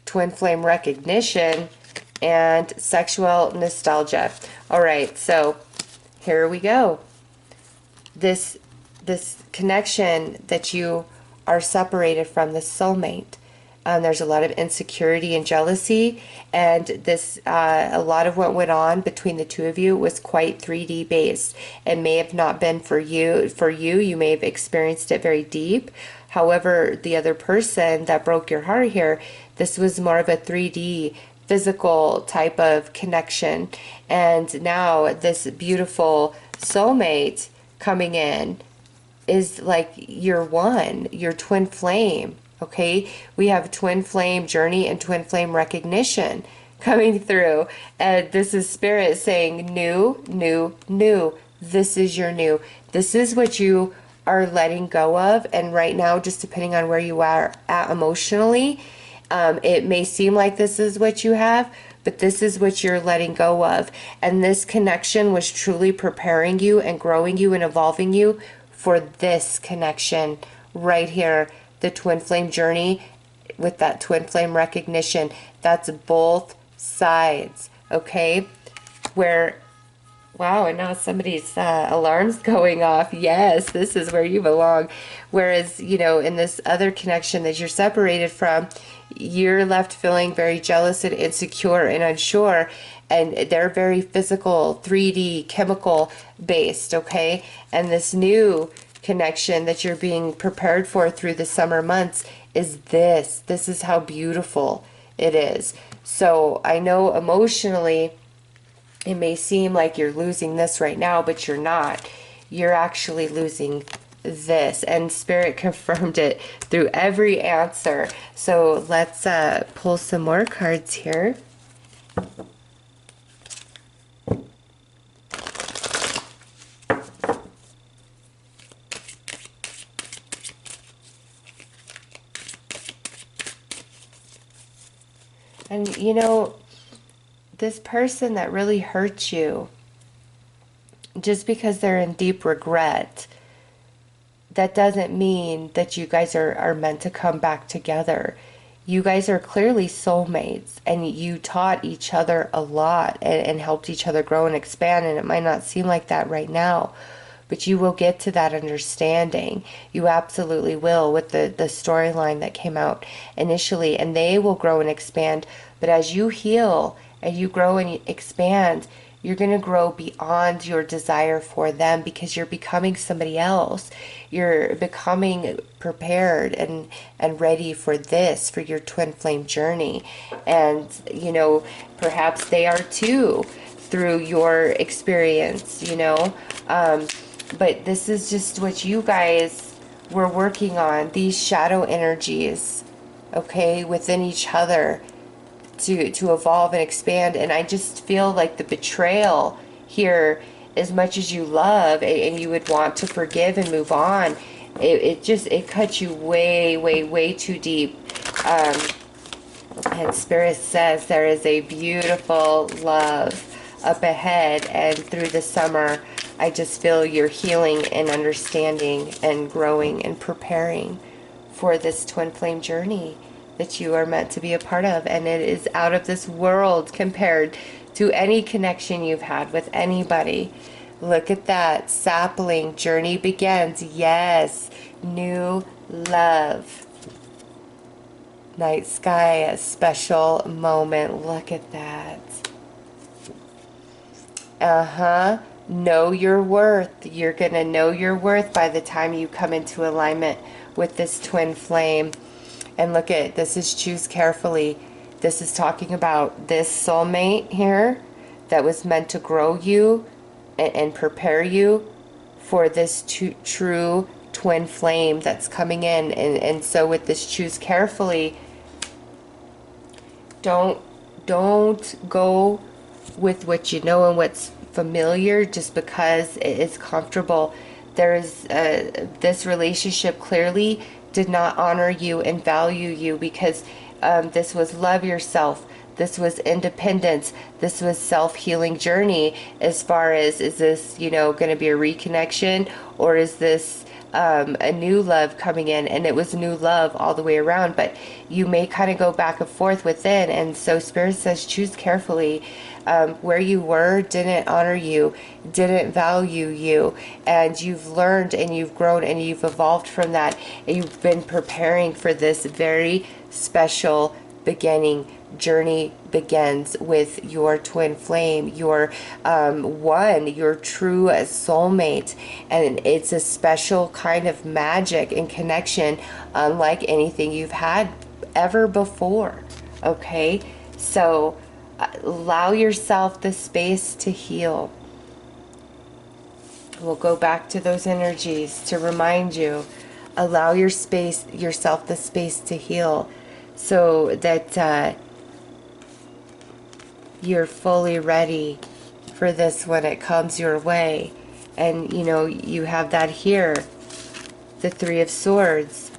Twin Flame Recognition, and Sexual Nostalgia. All right, so here we go. This connection that you are separated from, the soulmate. There's a lot of insecurity and jealousy, and this a lot of what went on between the two of you was quite 3D based. It may have not been for you. You may have experienced it very deep. However, the other person that broke your heart here, this was more of a 3D physical type of connection. And now this beautiful soulmate coming in is like your one, your twin flame. Okay, we have twin flame journey and twin flame recognition coming through. And this is Spirit saying new, new, new. This is your new. This is what you are letting go of. And right now, just depending on where you are at emotionally, it may seem like this is what you have, but this is what you're letting go of. And this connection was truly preparing you and growing you and evolving you for this connection right here. The twin flame journey with that twin flame recognition. That's both sides, okay? Where, wow, and now somebody's alarm's going off. Yes, this is where you belong. Whereas, you know, in this other connection that you're separated from, you're left feeling very jealous and insecure and unsure, and they're very physical, 3D, chemical based, okay? And this new connection that you're being prepared for through the summer months is this. This is how beautiful it is. So I know emotionally it may seem like you're losing this right now, but you're not. You're actually losing this. And Spirit confirmed it through every answer. So let's pull some more cards here. And you know, this person that really hurt you, just because they're in deep regret, that doesn't mean that you guys are meant to come back together. You guys are clearly soulmates, and you taught each other a lot and helped each other grow and expand, and it might not seem like that right now, but you will get to that understanding. You absolutely will, with the storyline that came out initially, and they will grow and expand. But as you heal and you grow and you expand, you're going to grow beyond your desire for them, because you're becoming somebody else. You're becoming prepared and ready for this, for your twin flame journey. And, you know, perhaps they are too, through your experience, you know. But this is just what you guys were working on, these shadow energies, okay, within each other, to evolve and expand. And I just feel like the betrayal here, as much as you love and you would want to forgive and move on, it cuts you way too deep. And Spirit says there is a beautiful love up ahead, and through the summer I just feel you're healing and understanding and growing and preparing for this twin flame journey that you are meant to be a part of. And it is out of this world compared to any connection you've had with anybody. Look at that. Sapling, journey begins. Yes. New love. Night sky, a special moment. Look at that. Know your worth. You're going to know your worth by the time you come into alignment with this twin flame. And look at this, is choose carefully. This is talking about this soulmate here that was meant to grow you and prepare you for this true twin flame that's coming in. And so with this choose carefully, don't go with what you know and what's familiar just because it is comfortable. There is this relationship clearly did not honor you and value you, because this was love yourself. This was independence. This was self-healing journey. As far as, is this, you know, going to be a reconnection, or is this a new love coming in? And it was new love all the way around, but you may kind of go back and forth within. And so Spirit says choose carefully. Where you were didn't honor you, didn't value you, and you've learned and you've grown and you've evolved from that, and you've been preparing for this very special beginning. Journey begins with your twin flame, your your true soulmate, and it's a special kind of magic and connection unlike anything you've had ever before. Okay, so allow yourself the space to heal. We'll go back to those energies to remind you. Allow yourself the space to heal, so that you're fully ready for this when it comes your way. And you know, you have that here, the Three of Swords,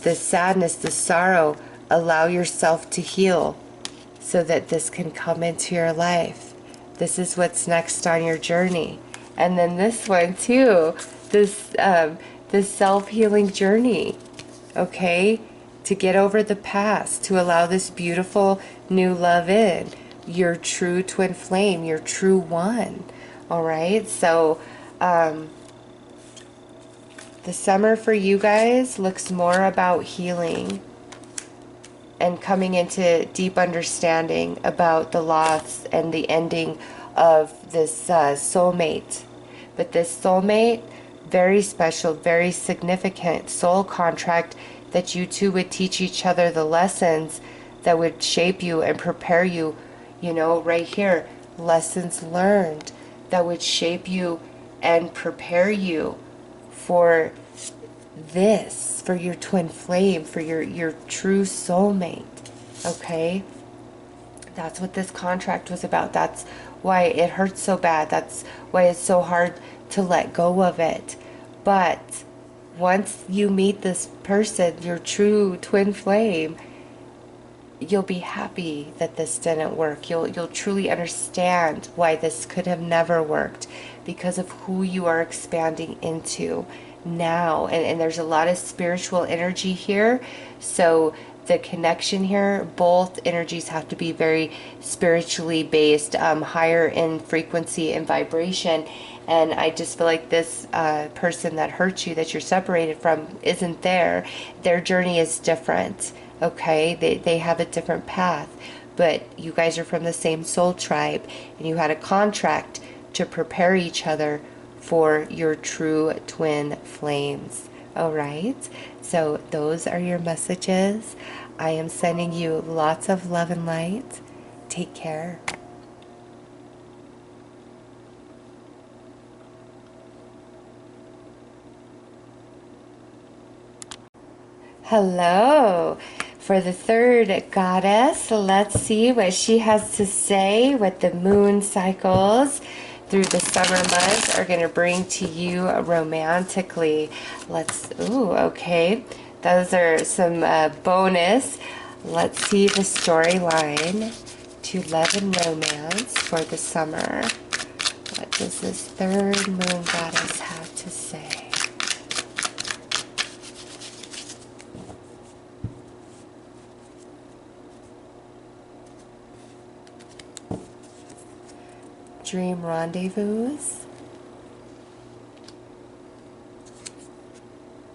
the sadness, the sorrow. Allow yourself to heal so that this can come into your life. This is what's next on your journey. And then this one too, this self-healing journey, okay? To get over the past, to allow this beautiful new love in, your true twin flame, your true one. All right, so the summer for you guys looks more about healing and coming into deep understanding about the loss and the ending of this soulmate. But this soulmate, very special, very significant soul contract that you two would teach each other the lessons that would shape you and prepare you, you know, right here, lessons learned that would shape you and prepare you for this, for your twin flame, for your true soulmate. Okay? That's what this contract was about. That's why it hurts so bad. That's why it's so hard to let go of it. But once you meet this person, your true twin flame, you'll be happy that this didn't work. You'll truly understand why this could have never worked, because of who you are expanding into now. And there's a lot of spiritual energy here. So the connection here, both energies have to be very spiritually based, higher in frequency and vibration. And I just feel like this person that hurt you, that you're separated from, isn't there. Their journey is different, okay? They have a different path. But you guys are from the same soul tribe, and you had a contract to prepare each other for your true twin flames. All right? So those are your messages. I am sending you lots of love and light. Take care. Hello. For the third goddess, let's see what she has to say, what the moon cycles through the summer months are going to bring to you romantically. Okay. Those are some bonus. Let's see the storyline to love and romance for the summer. What does this third moon goddess have to say? Dream rendezvous,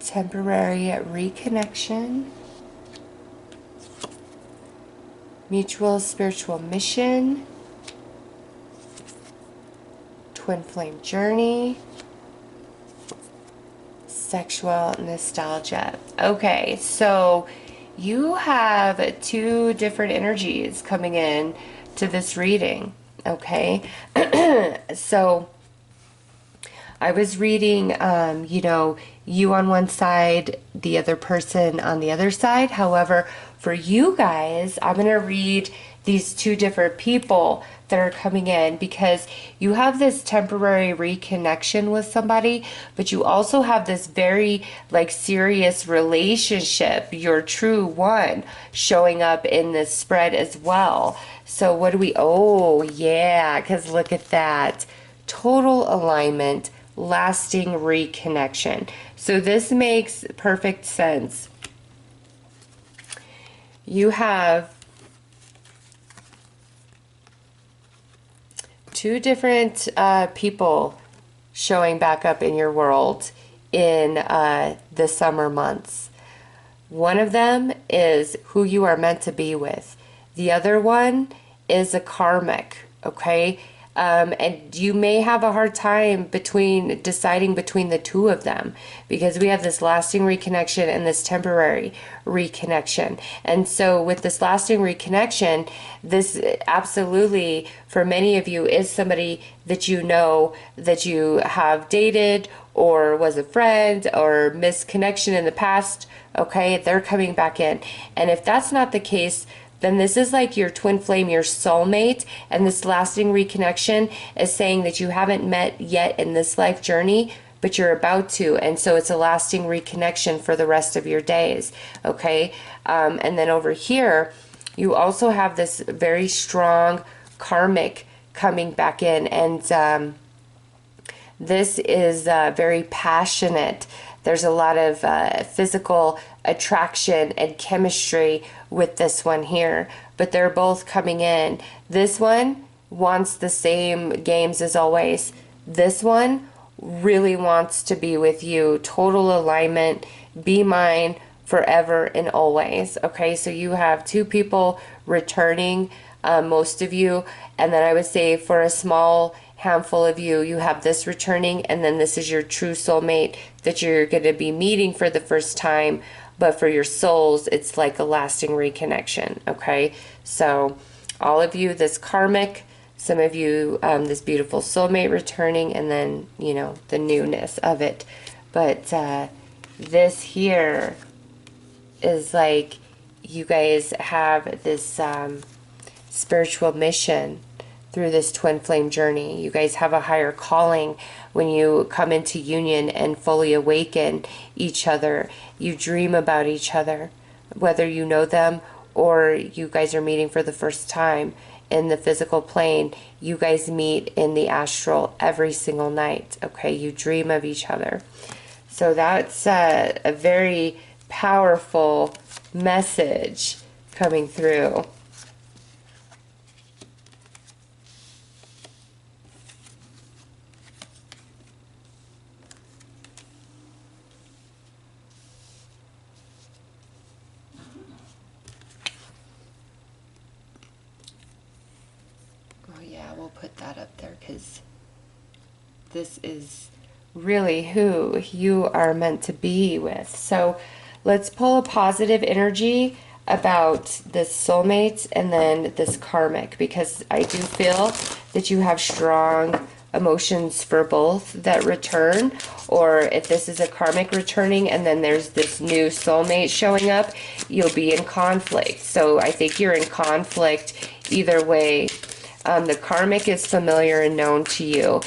temporary reconnection, mutual spiritual mission, twin flame journey, sexual nostalgia. Okay, so you have two different energies coming in to this reading. Okay, so I was reading, you on one side, the other person on the other side. However, for you guys, I'm going to read these two different people that are coming in, because you have this temporary reconnection with somebody, but you also have this very serious relationship, your true one, showing up in this spread as well. So what do we, oh yeah, because look at that. Total alignment, lasting reconnection. So this makes perfect sense. You have two different people showing back up in your world in the summer months. One of them is who you are meant to be with. The other one is a karmic, okay? And you may have a hard time deciding between the two of them, because we have this lasting reconnection and this temporary reconnection. And so with this lasting reconnection, this absolutely, for many of you, is somebody that you know, that you have dated or was a friend or missed connection in the past, okay? They're coming back in. And if that's not the case, then this is like your twin flame, your soulmate, and this lasting reconnection is saying that you haven't met yet in this life journey, but you're about to, and so it's a lasting reconnection for the rest of your days, okay? And then over here, you also have this very strong karmic coming back in, and This is very passionate. There's a lot of physical attraction and chemistry with this one here, but they're both coming in. This one wants the same games as always. This one really wants to be with you. Total alignment, be mine forever and always. Okay, so you have two people returning, most of you, and then I would say for a small handful of you, you have this returning, and then this is your true soulmate that you're going to be meeting for the first time. But for your souls, it's like a lasting reconnection. Okay, so all of you, this karmic, some of you, this beautiful soulmate returning, and then, you know, the newness of it. But this here is like you guys have this spiritual mission through this twin flame journey. You guys have a higher calling when you come into union and fully awaken each other. You dream about each other, whether you know them or you guys are meeting for the first time in the physical plane. You guys meet in the astral every single night. Okay, you dream of each other. So that's a very powerful message coming through. Oh yeah, we'll put that up there because this is really who you are meant to be with. So let's pull a positive energy about this soulmate and then this karmic, because I do feel that you have strong emotions for both that return, or if this is a karmic returning and then there's this new soulmate showing up, you'll be in conflict. So I think you're in conflict either way. The karmic is familiar and known to you.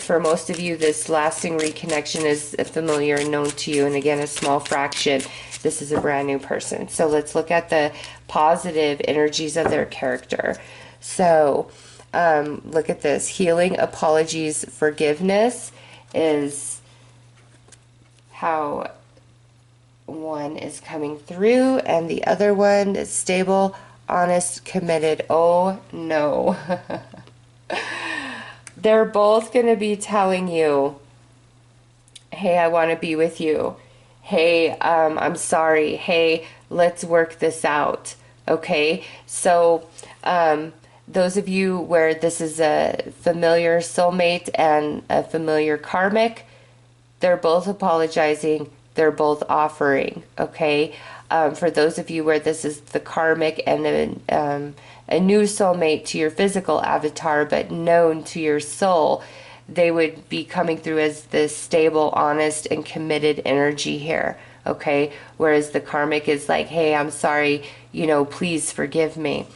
For most of you, this lasting reconnection is familiar and known to you. And again, a small fraction, this is a brand new person. So let's look at the positive energies of their character. So look at this. Healing, apologies, forgiveness is how one is coming through. And the other one is stable, honest, committed. Oh no. They're both going to be telling you, hey, I want to be with you. Hey, I'm sorry. Hey, let's work this out. Okay, so those of you where this is a familiar soulmate and a familiar karmic, they're both apologizing. They're both offering. Okay. For those of you where this is the karmic and a new soulmate to your physical avatar, but known to your soul, they would be coming through as this stable, honest, and committed energy here. Okay, whereas the karmic is like, hey, I'm sorry, you know, please forgive me.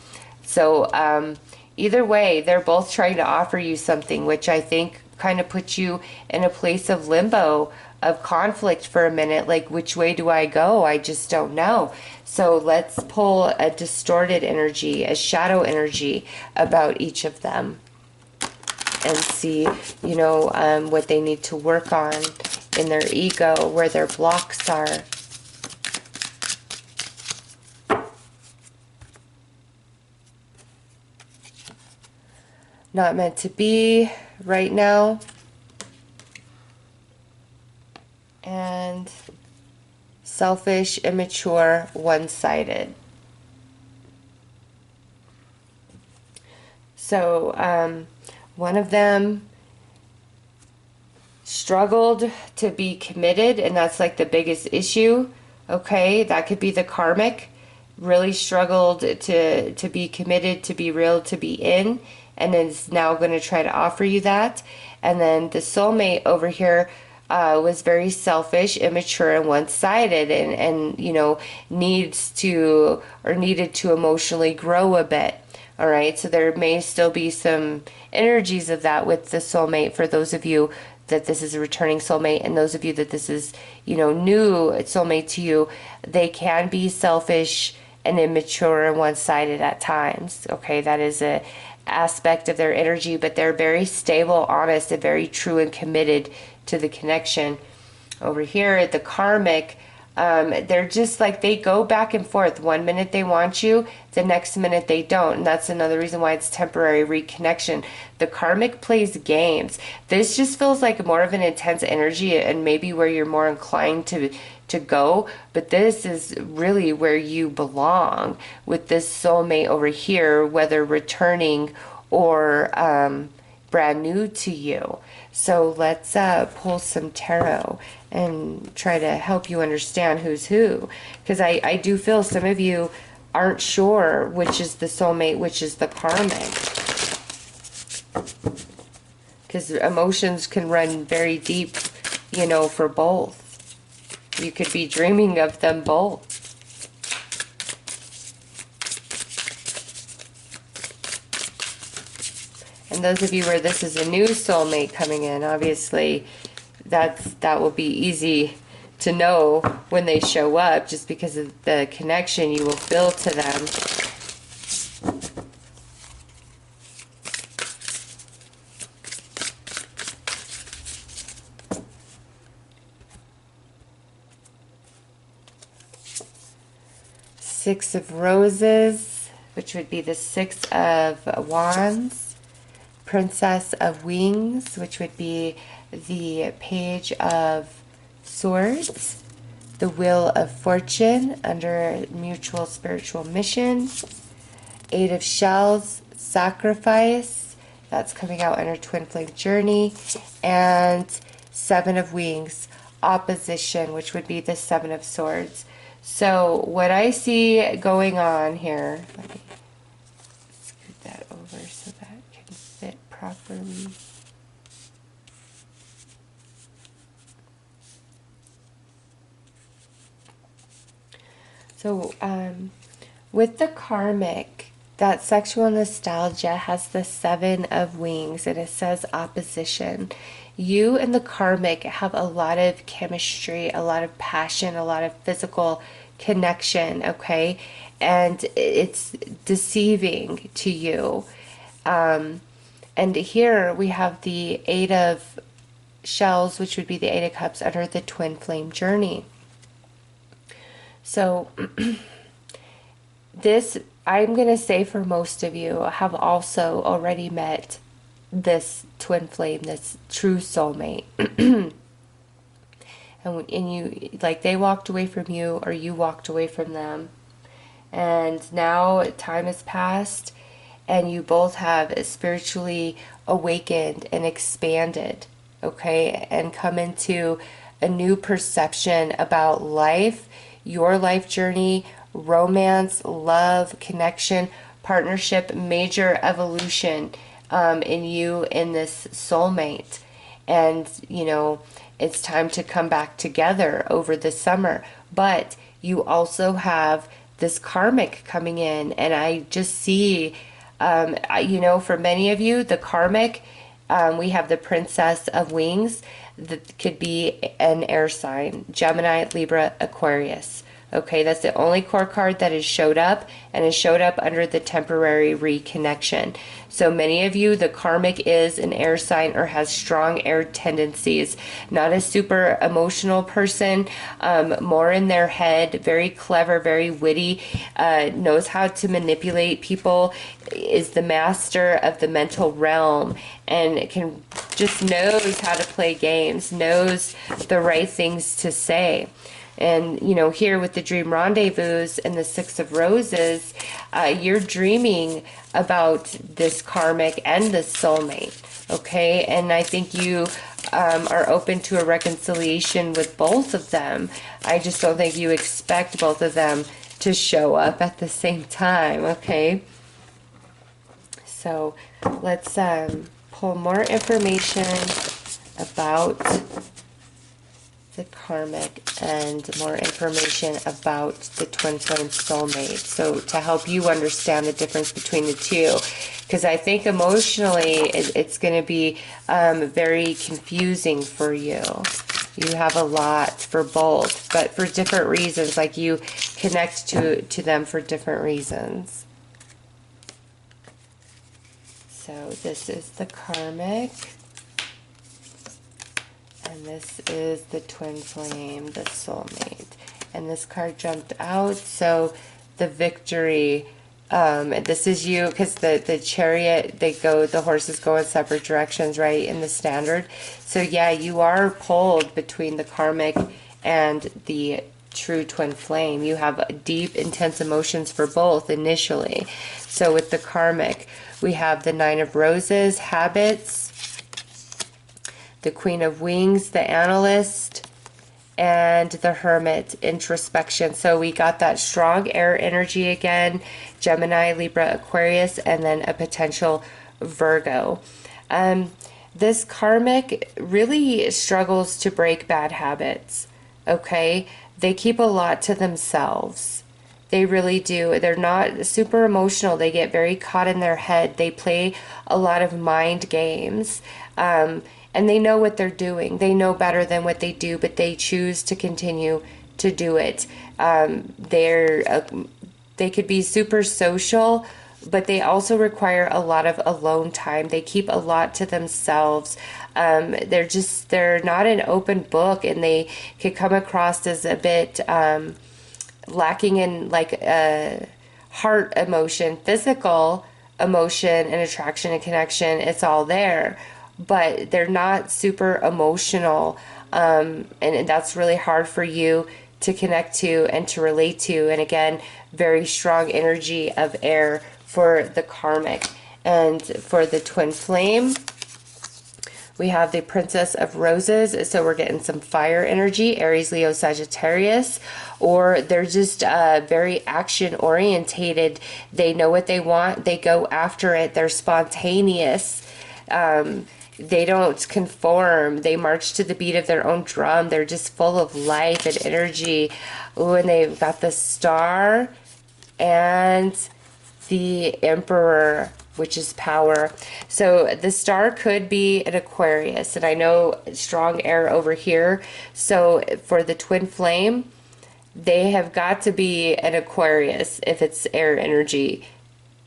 So either way, they're both trying to offer you something, which I think kind of puts you in a place of limbo, of conflict for a minute. Like, which way do I go? I just don't know. So let's pull a distorted energy, a shadow energy about each of them and see, you know, what they need to work on in their ego, where their blocks are. Not meant to be right now. And selfish, immature, one-sided. So one of them struggled to be committed, and that's like the biggest issue. Okay, that could be the karmic. Really struggled to be committed, to be real, to be in, and is now going to try to offer you that. And then the soulmate over here was very selfish, immature, and one-sided, and you know, needed to emotionally grow a bit. All right, so there may still be some energies of that with the soulmate for those of you that this is a returning soulmate, and those of you that this is, you know, new soulmate to you. They can be selfish and immature and one-sided at times. Okay, that is a aspect of their energy, but they're very stable, honest, and very true and committed to the connection. Over here at the karmic, they're just like, they go back and forth. One minute they want you, the next minute they don't. And that's another reason why it's temporary reconnection. The karmic plays games. This just feels like more of an intense energy, and maybe where you're more inclined to go, but this is really where you belong with this soulmate over here, whether returning or brand new to you. So let's pull some tarot and try to help you understand who's who, because I do feel some of you aren't sure which is the soulmate, which is the karmic, because emotions can run very deep, you know, for both. You could be dreaming of them both. And those of you where this is a new soulmate coming in, obviously that will be easy to know when they show up, just because of the connection you will feel to them. Six of Roses, which would be the Six of Wands. Princess of Wings, which would be the Page of Swords. The Wheel of Fortune under Mutual Spiritual Mission. Eight of Shells, Sacrifice. That's coming out under Twin Flame Journey. And Seven of Wings, Opposition, which would be the Seven of Swords. So what I see going on here, let me scoot that over so that can fit properly. So with the karmic, that sexual nostalgia has the Seven of Wings, and it says opposition. You and the karmic have a lot of chemistry, a lot of passion, a lot of physical connection, okay? And it's deceiving to you. And here we have the Eight of Shells, which would be the Eight of Cups under the Twin Flame Journey. So this, I'm going to say for most of you, have also already met this twin flame, this true soulmate. and you, like, they walked away from you or you walked away from them. And now time has passed and you both have spiritually awakened and expanded, okay? And come into a new perception about life, your life journey, romance, love, connection, partnership, major evolution in you in this soulmate. And, you know, it's time to come back together over the summer. But you also have this karmic coming in. And I just see, you know, for many of you, the karmic, we have the Princess of Wings. That could be an air sign: Gemini, Libra, Aquarius. Okay, that's the only core card that has showed up, and has showed up under the temporary reconnection. So many of you, the karmic is an air sign or has strong air tendencies. Not a super emotional person, more in their head, very clever, very witty, knows how to manipulate people, is the master of the mental realm, and can just knows how to play games, knows the right things to say. And, you know, here with the Dream Rendezvous and the Six of Roses, you're dreaming about this karmic and this soulmate, okay? And I think you are open to a reconciliation with both of them. I just don't think you expect both of them to show up at the same time, okay? So let's pull more information about the karmic and more information about the twin flame soulmate, so to help you understand the difference between the two, because I think emotionally it's going to be very confusing for you. You have a lot for both, but for different reasons. Like you connect to them for different reasons. So this is the karmic, and this is the twin flame, the soulmate. And this card jumped out, so the victory. This is you, because the chariot, the horses go in separate directions, right, in the standard. So yeah, you are pulled between the karmic and the true twin flame. You have deep, intense emotions for both initially. So with the karmic, we have the Nine of Roses, habits, the Queen of Wings, the analyst, and the Hermit, introspection. So we got that strong air energy again, Gemini, Libra, Aquarius, and then a potential Virgo. This karmic really struggles to break bad habits, okay? They keep a lot to themselves. They really do. They're not super emotional. They get very caught in their head. They play a lot of mind games. And they know what they're doing. They know better than what they do, but they choose to continue to do it. They could be super social, but they also require a lot of alone time. They keep a lot to themselves. They're not an open book, and they could come across as a bit lacking in like heart emotion, physical emotion and attraction and connection. It's all there, but they're not super emotional, and that's really hard for you to connect to and to relate to. And again, very strong energy of air for the karmic. And for the twin flame, we have the Princess of Roses. So we're getting some fire energy, Aries, Leo, Sagittarius, or they're just very action orientated. They know what they want. They go after it. They're spontaneous. They don't conform. They march to the beat of their own drum. They're just full of life and energy. Ooh, and they've got the Star and the Emperor, which is power. So the Star could be an Aquarius, and I know strong air over here. So for the twin flame, they have got to be an Aquarius if it's air energy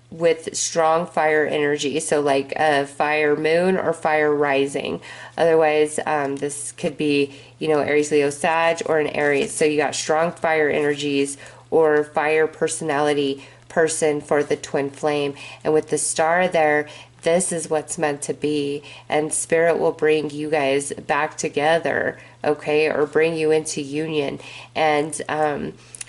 with strong fire energy. So like a fire moon or fire rising. Otherwise, this could be, Aries, Leo, Sag, or an Aries. So you got strong fire energies or fire personality person for the twin flame. And with the Star there, this is what's meant to be, and Spirit will bring you guys back together, okay, or bring you into union. And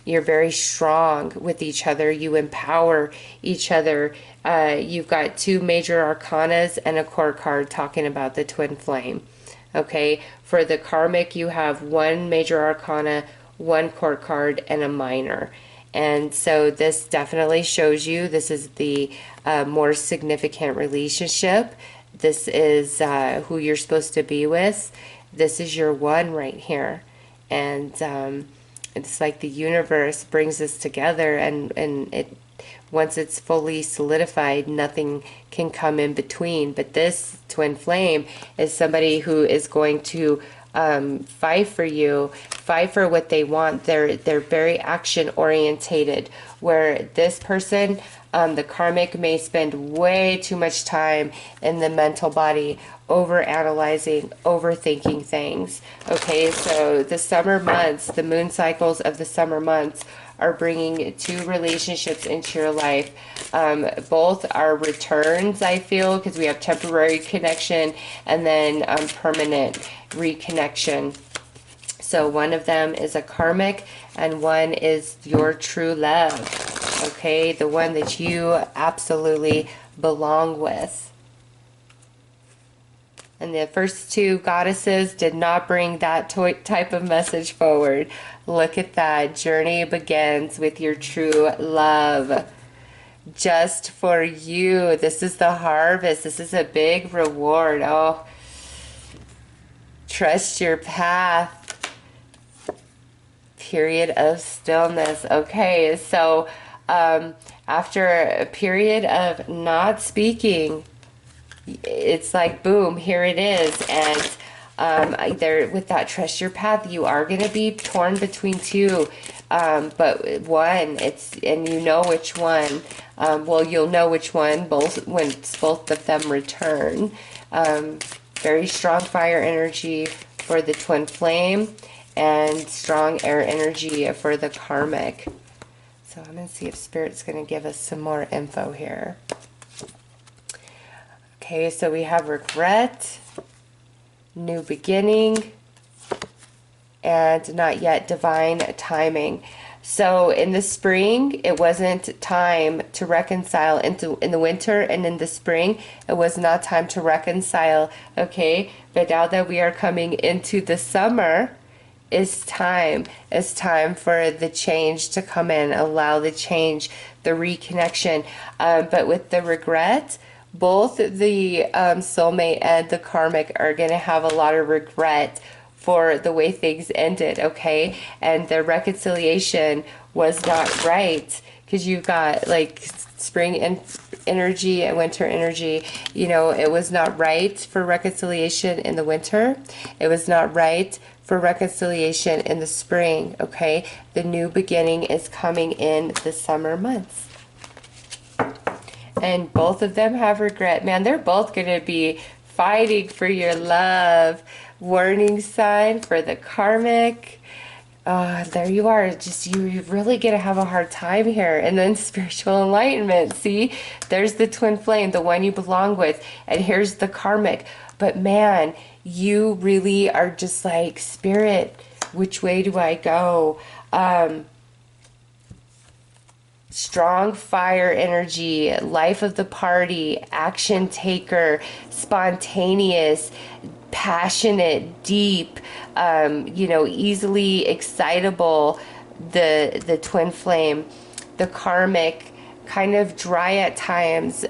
you're very strong with each other. You empower each other. You've got two major arcanas and a court card talking about the twin flame. Okay, for the karmic, you have one major arcana, one court card, and a minor. And so this definitely shows you this is the more significant relationship. This is who you're supposed to be with. This is your one right here. And it's like the universe brings us together, and it once it's fully solidified, nothing can come in between. But this twin flame is somebody who is going to fight for you, fight for what they want. They're very action orientated, where this person, the karmic, may spend way too much time in the mental body, over analyzing, overthinking things. Okay, so the summer months, the moon cycles of the summer months are bringing two relationships into your life. Both are returns, I feel, because we have temporary connection and then permanent reconnection. So one of them is a karmic and one is your true love. Okay, the one that you absolutely belong with. And the first two goddesses did not bring that type of message forward. Look at that. Journey begins with your true love. Just for you. This is the harvest. This is a big reward. Oh, trust your path. Period of stillness. Okay, so after a period of not speaking, it's like boom, here it is. And there, with that trust your path, you are going to be torn between two, But one, and you know which one. Well, you'll know which one both when both of them return. Very strong fire energy for the twin flame, and strong air energy for the karmic. So I'm going to see if Spirit's going to give us some more info here. Okay, so we have regret, new beginning, and not yet divine timing. So in the spring, it wasn't time to reconcile. In the winter and in the spring, it was not time to reconcile. Okay, but now that we are coming into the summer, it's time. It's time for the change to come in. Allow the change, the reconnection. But with the regret, both the soulmate and the karmic are going to have a lot of regret for the way things ended, okay? And the reconciliation was not right, because you've got like spring energy and winter energy. You know, it was not right for reconciliation in the winter. It was not right for reconciliation in the spring, okay? The new beginning is coming in the summer months. And both of them have regret. Man, they're both going to be fighting for your love. Warning sign for the karmic. There you are. Just you're really going to have a hard time here. And then spiritual enlightenment. See, there's the twin flame, the one you belong with. And here's the karmic. But man, you really are just like, Spirit, which way do I go? Strong fire energy, life of the party, action taker, spontaneous, passionate, deep, easily excitable, the twin flame. The karmic, kind of dry at times,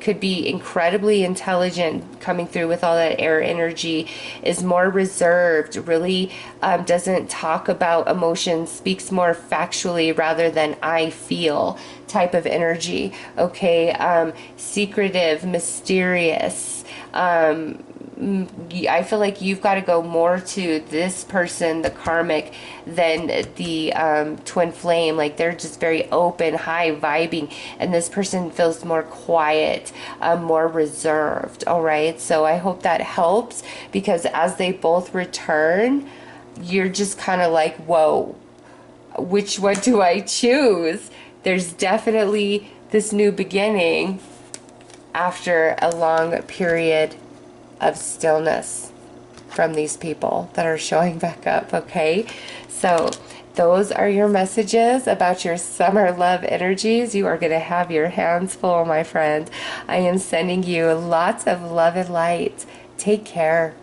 could be incredibly intelligent, coming through with all that air energy, is more reserved, really doesn't talk about emotions, speaks more factually rather than I feel type of energy, okay? Secretive, mysterious. I feel like you've got to go more to this person, the karmic, than the twin flame. Like they're just very open, high vibing, and this person feels more quiet, more reserved. All right, so I hope that helps, because as they both return, you're just kind of like, whoa, which one do I choose? There's definitely this new beginning after a long period of stillness from these people that are showing back up, okay? So those are your messages about your summer love energies. You are going to have your hands full, my friend. I am sending you lots of love and light. Take care.